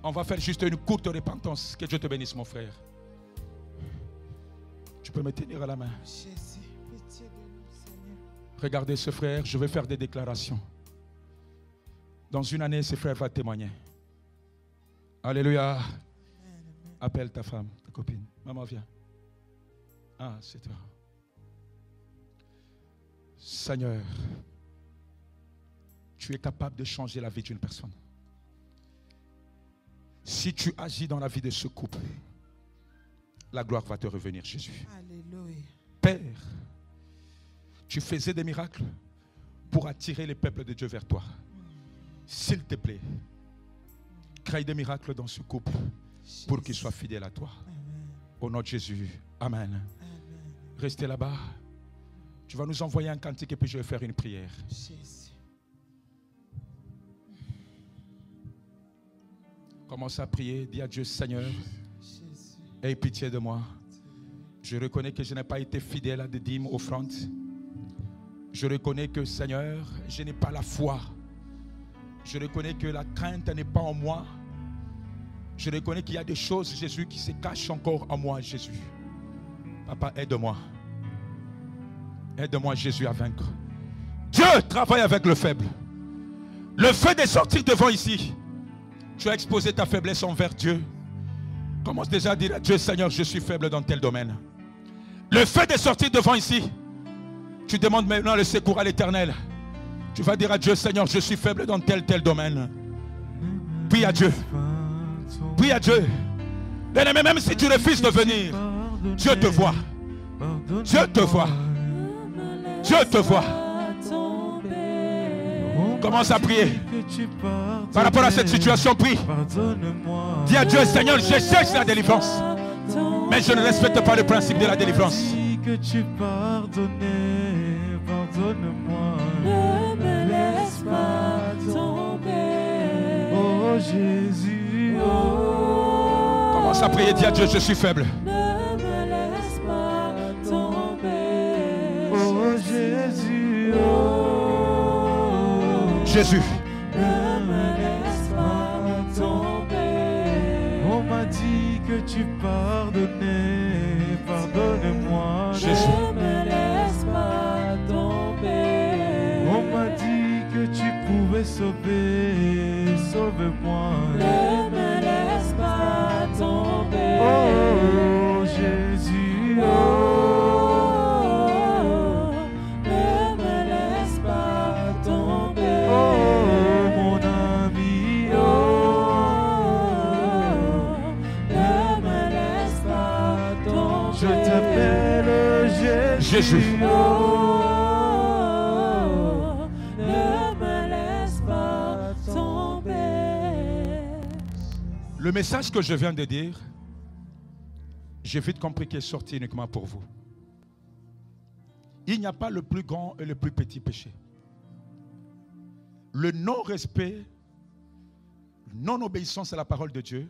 On va faire juste une courte repentance. Que Dieu te bénisse, mon frère. Tu peux me tenir à la main. Jésus, pitié de nous, Seigneur. Regardez ce frère, je vais faire des déclarations. Dans une année, ce frère va témoigner. Alléluia. Appelle ta femme, ta copine. Maman, viens. Ah, c'est toi. Seigneur, tu es capable de changer la vie d'une personne. Si tu agis dans la vie de ce couple, la gloire va te revenir, Jésus. Alléluia. Père, tu faisais des miracles pour attirer les peuples de Dieu vers toi. S'il te plaît, crée des miracles dans ce couple pour qu'il soit fidèle à toi. Au nom de Jésus. Amen. Restez là-bas. Tu vas nous envoyer un cantique et puis je vais faire une prière. Jésus. Commence à prier. Dis à Dieu, Seigneur, Jésus. aie pitié de moi. Je reconnais que je n'ai pas été fidèle à des dîmes, offrandes. Je reconnais que, Seigneur, je n'ai pas la foi. Je reconnais que la crainte n'est pas en moi. Je reconnais qu'il y a des choses, Jésus, qui se cachent encore en moi, Jésus. Papa, aide-moi. Aide-moi, Jésus, à vaincre. Dieu travaille avec le faible. Le fait de sortir devant ici, tu as exposé ta faiblesse envers Dieu. Commence déjà à dire à Dieu, Seigneur, je suis faible dans tel domaine. Le fait de sortir devant ici, tu demandes maintenant le secours à l'Éternel. Tu vas dire à Dieu, Seigneur, je suis faible dans tel domaine. Prie à Dieu. Prie à Dieu. Bien-aimé, même si tu refuses de venir, Dieu te voit. Dieu te voit. Dieu te voit. Commence à prier. Par rapport à cette situation, prie. Dis à Dieu, Seigneur, je cherche la délivrance. Mais je ne respecte pas le principe de la délivrance. Que tu pardonnes, pardonne-moi. Ne me laisse pas tomber. Oh Jésus, oh. Commence à prier, dis à Dieu, je suis faible. Ne me laisse pas tomber. Oh Jésus, oh. Jésus. Ne me laisse pas tomber. On m'a dit que tu pardonnais, pardonne-moi. Jésus. Ne me laisse pas tomber. On m'a dit que tu pouvais sauver, sauve-moi. Ne me laisse pas tomber. Oh Jésus, oh. Ne me laisse pas tomber. Oh mon ami, oh. Ne me laisse pas tomber. Je t'appelle Jésus. Jésus. Oh, ne me laisse pas tomber. Le message que je viens de dire, j'ai vite compris qu'il est sorti uniquement pour vous. Il n'y a pas le plus grand et le plus petit péché. Le non-respect, non-obéissance à la parole de Dieu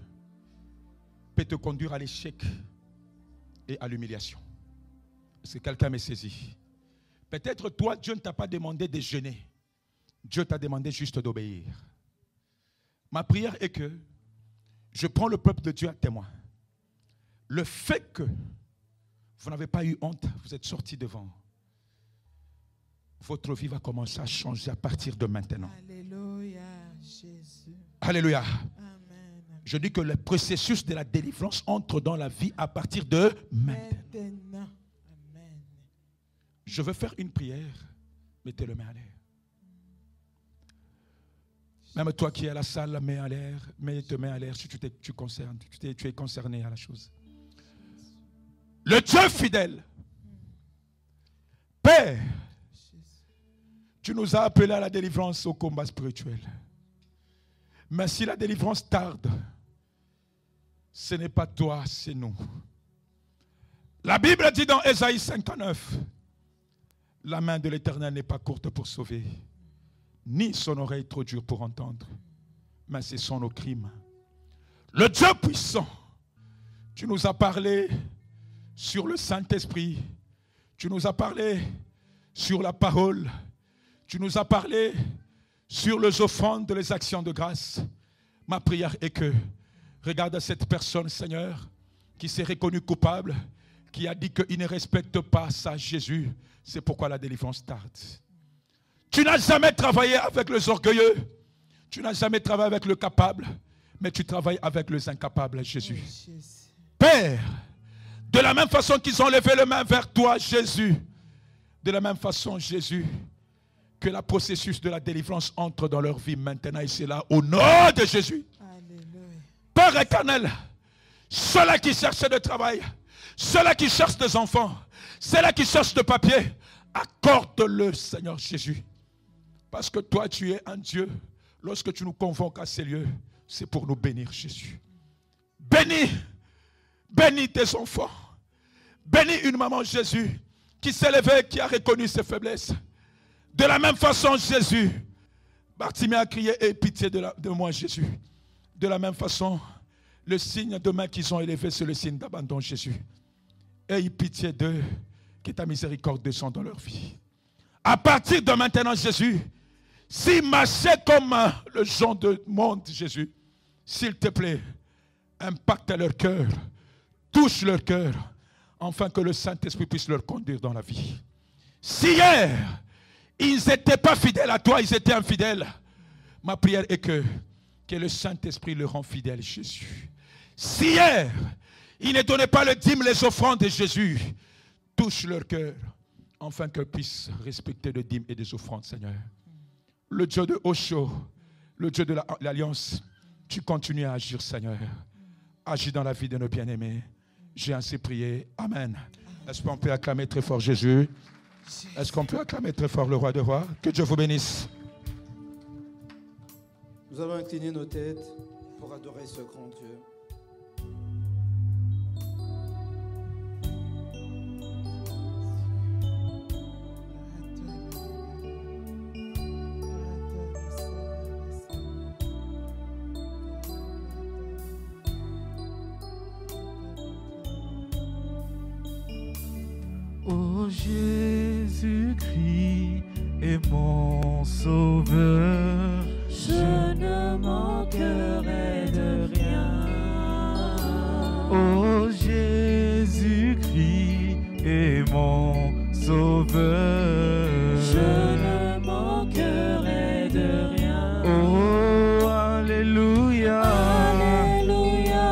peut te conduire à l'échec et à l'humiliation. Est-ce que quelqu'un m'est saisi? Peut-être toi, Dieu ne t'a pas demandé de jeûner. Dieu t'a demandé juste d'obéir. Ma prière est que je prends le peuple de Dieu à témoin. Le fait que vous n'avez pas eu honte, vous êtes sortis devant. Votre vie va commencer à changer à partir de maintenant. Alléluia, Jésus. Alléluia. Amen. Je dis que le processus de la délivrance entre dans la vie à partir de maintenant. Amen. Je veux faire une prière. Mettez le main à l'air. Même toi qui es à la salle, mets à l'air, mets tes mains à l'air si tu es concerné à la chose. Le Dieu fidèle, Père, tu nous as appelés à la délivrance au combat spirituel. Mais si la délivrance tarde, ce n'est pas toi, c'est nous. La Bible dit dans Ésaïe 59, la main de l'Éternel n'est pas courte pour sauver, ni son oreille trop dure pour entendre, mais ce sont nos crimes. Le Dieu puissant, tu nous as parlé sur le Saint-Esprit, tu nous as parlé sur la parole, Tu nous as parlé sur les offrandes, les actions de grâce. Ma prière est que, regarde cette personne, Seigneur, qui s'est reconnue coupable, qui a dit qu'il ne respecte pas ça, Jésus. C'est pourquoi la délivrance tarde. Tu n'as jamais travaillé avec les orgueilleux. Tu n'as jamais travaillé avec le capable. Mais tu travailles avec les incapables, Jésus. Père, de la même façon qu'ils ont levé les mains vers toi, Jésus, de la même façon, Jésus, que le processus de la délivrance entre dans leur vie maintenant et c'est là, au nom de Jésus. Alléluia. Père éternel, ceux-là qui cherchent de travail, ceux-là qui cherchent des enfants, ceux-là qui cherchent de papier, accorde-le, Seigneur Jésus. Parce que toi, tu es un Dieu. Lorsque tu nous convoques à ces lieux, c'est pour nous bénir, Jésus. Bénis, bénis tes enfants. Bénis une maman, Jésus, qui s'est levée, qui a reconnu ses faiblesses. De la même façon, Jésus, Bartimée a crié, aie pitié de moi, Jésus. De la même façon, le signe de main qu'ils ont élevé, c'est le signe d'abandon, Jésus. Aie pitié d'eux, que ta miséricorde descende dans leur vie. À partir de maintenant, Jésus, s'ils marchaient comme le genre de monde, Jésus, s'il te plaît, impacte leur cœur, touche leur cœur, afin que le Saint-Esprit puisse leur conduire dans la vie. Si hier, ils n'étaient pas fidèles à toi, ils étaient infidèles. Ma prière est que le Saint-Esprit leur rend fidèle, Jésus. Si hier, ils ne donnaient pas le dîme, les offrandes de Jésus, touche leur cœur, afin qu'ils puissent respecter le dîme et des offrandes, Seigneur. Le Dieu de Osho, le Dieu de l'Alliance, tu continues à agir, Seigneur. Agis dans la vie de nos bien-aimés. J'ai ainsi prié. Amen. Est-ce qu'on peut acclamer très fort Jésus? Est-ce qu'on peut acclamer très fort le roi des rois? Que Dieu vous bénisse. Nous allons incliner nos têtes pour adorer ce grand Dieu. Oh Jésus-Christ est mon sauveur, je ne manquerai de rien. Oh Jésus-Christ est mon sauveur, je ne manquerai de rien. Oh Alléluia, Alléluia,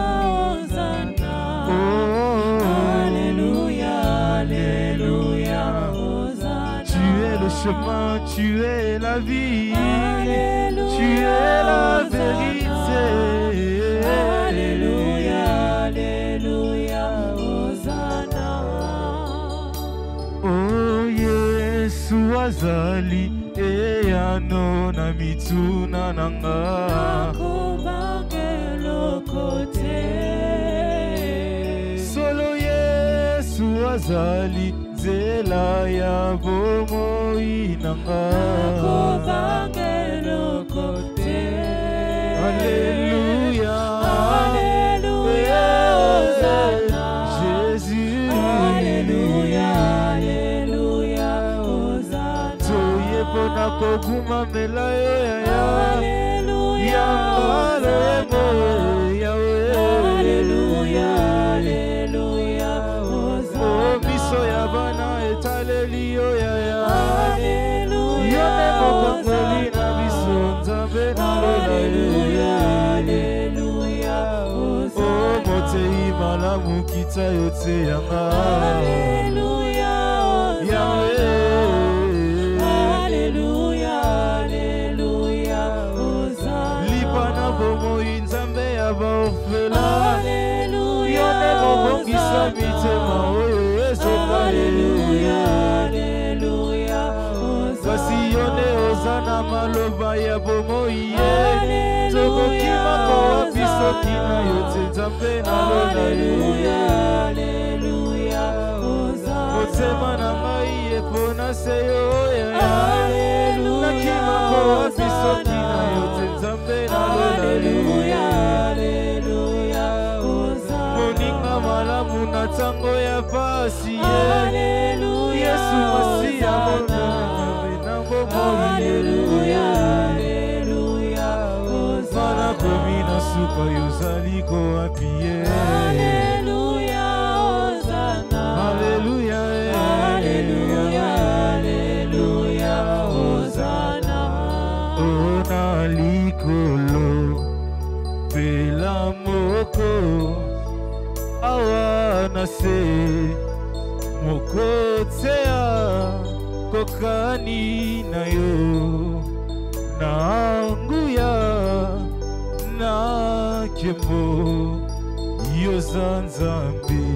Hosanna. Oh Alléluia, Alléluia, Hosanna. Tu es le chemin, tu es la vie. Alléluia, tu es la vérité. Alléluia, Alléluia, Hosanna. Oh Yesu azali eyano na mituna nanga. Nakubangelo kote. Solo Yesu azali zela ya bomoi nanga. Nakubangelo kote. Alléluia, Alléluia, Hosanna. Jésus, Alléluia, Alléluia, Hosanna. Toye pona koguma mela yo ya ya. Alléluia, Alléluia, Alléluia, Hosanna. Oh miso ya bana etaleli yo ya ya. Alléluia, Yone mokongoli na biso nzambe na Alléluia, Alléluia, Hosanna. Oh motei malamu kita yote yanga. Alléluia, Hosanna. Alléluia, Alléluia, Hosanna. Lipana bomoi nzambe ya baorfela. Alléluia, Yone mobongisa mitema oyo ezoka. Alléluia, Alléluia, Hosanna. Kasi yone ozana maloba ya bomoi ye. Tokokima kowa biso kina yote nzambe na Alléluia, Alléluia, Hosanna. motema na ngai epona se yo ya ya. Alléluia, Nakima kowa biso kina yote nzambe na Alléluia, Alléluia, Hosanna. moninga malamu na ntango ya pasi ye. Alléluia, Yesu Masiya Hosanna. mona na bomoi Nasuka yozaliko apie. Alléluia, Hosanna. Alléluia, Alléluia, Alléluia, Hosanna. Ona likolo pela moko awana se moko tsea kokani na yo na nguya na kemo yozanzambi.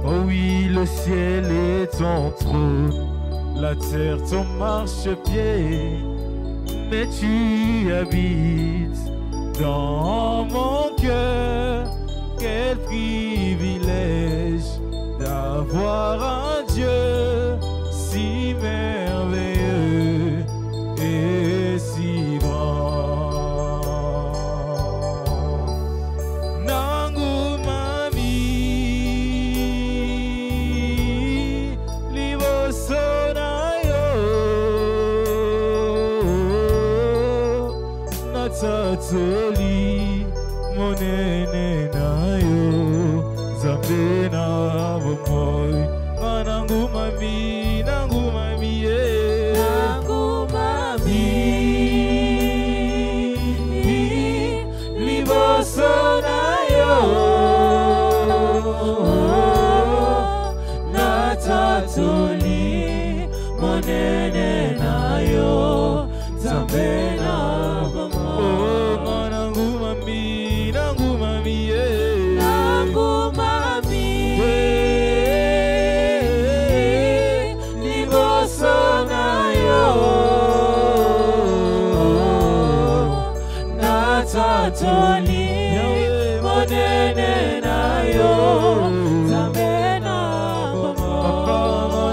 Oh oui, le ciel est ton trône, la terre ton marchepied, mais tu habites dans mon cœur. Quel privilège d'avoir un Dieu si merveilleux et si grand. Nangu mami libosona yo natatoli monene na yo zambe na bomoy nangu mami yeah. Nangu mami libosona yo natatoli monene na yo zambe na nangu mami yeah. Nangu mami libosona yo natatoli monene na yo zambe na Papa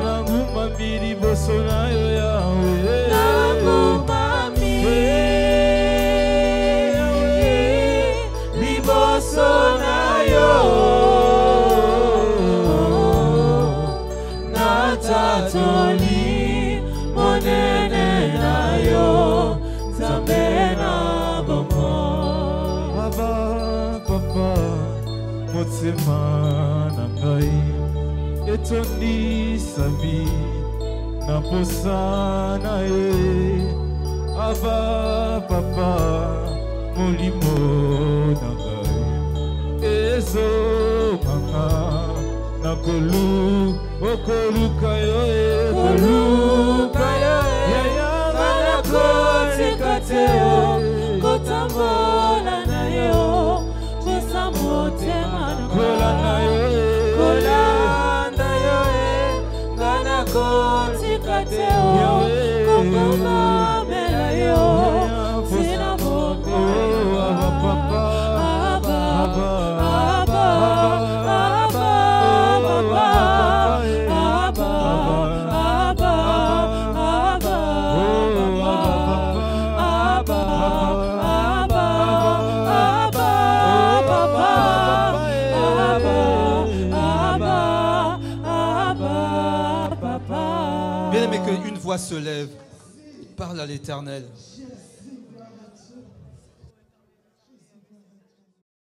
nangu mami libosona yo Yahweh. Nangu mami libosona yo natatoli monene na yo zambe na bomo. Papa motema na ngai etondisa bi na posa na ye. Aba papa molimo na ngai ezokanga na okoluka yo Koluka yo ngana kotika te yo kotambola na yo kosa motema na kolanda yo kolanda yo ngana kotika te yo kokomamela yo sina moko papa Bien aimé, qu'une voix se lève, parle à l'Éternel.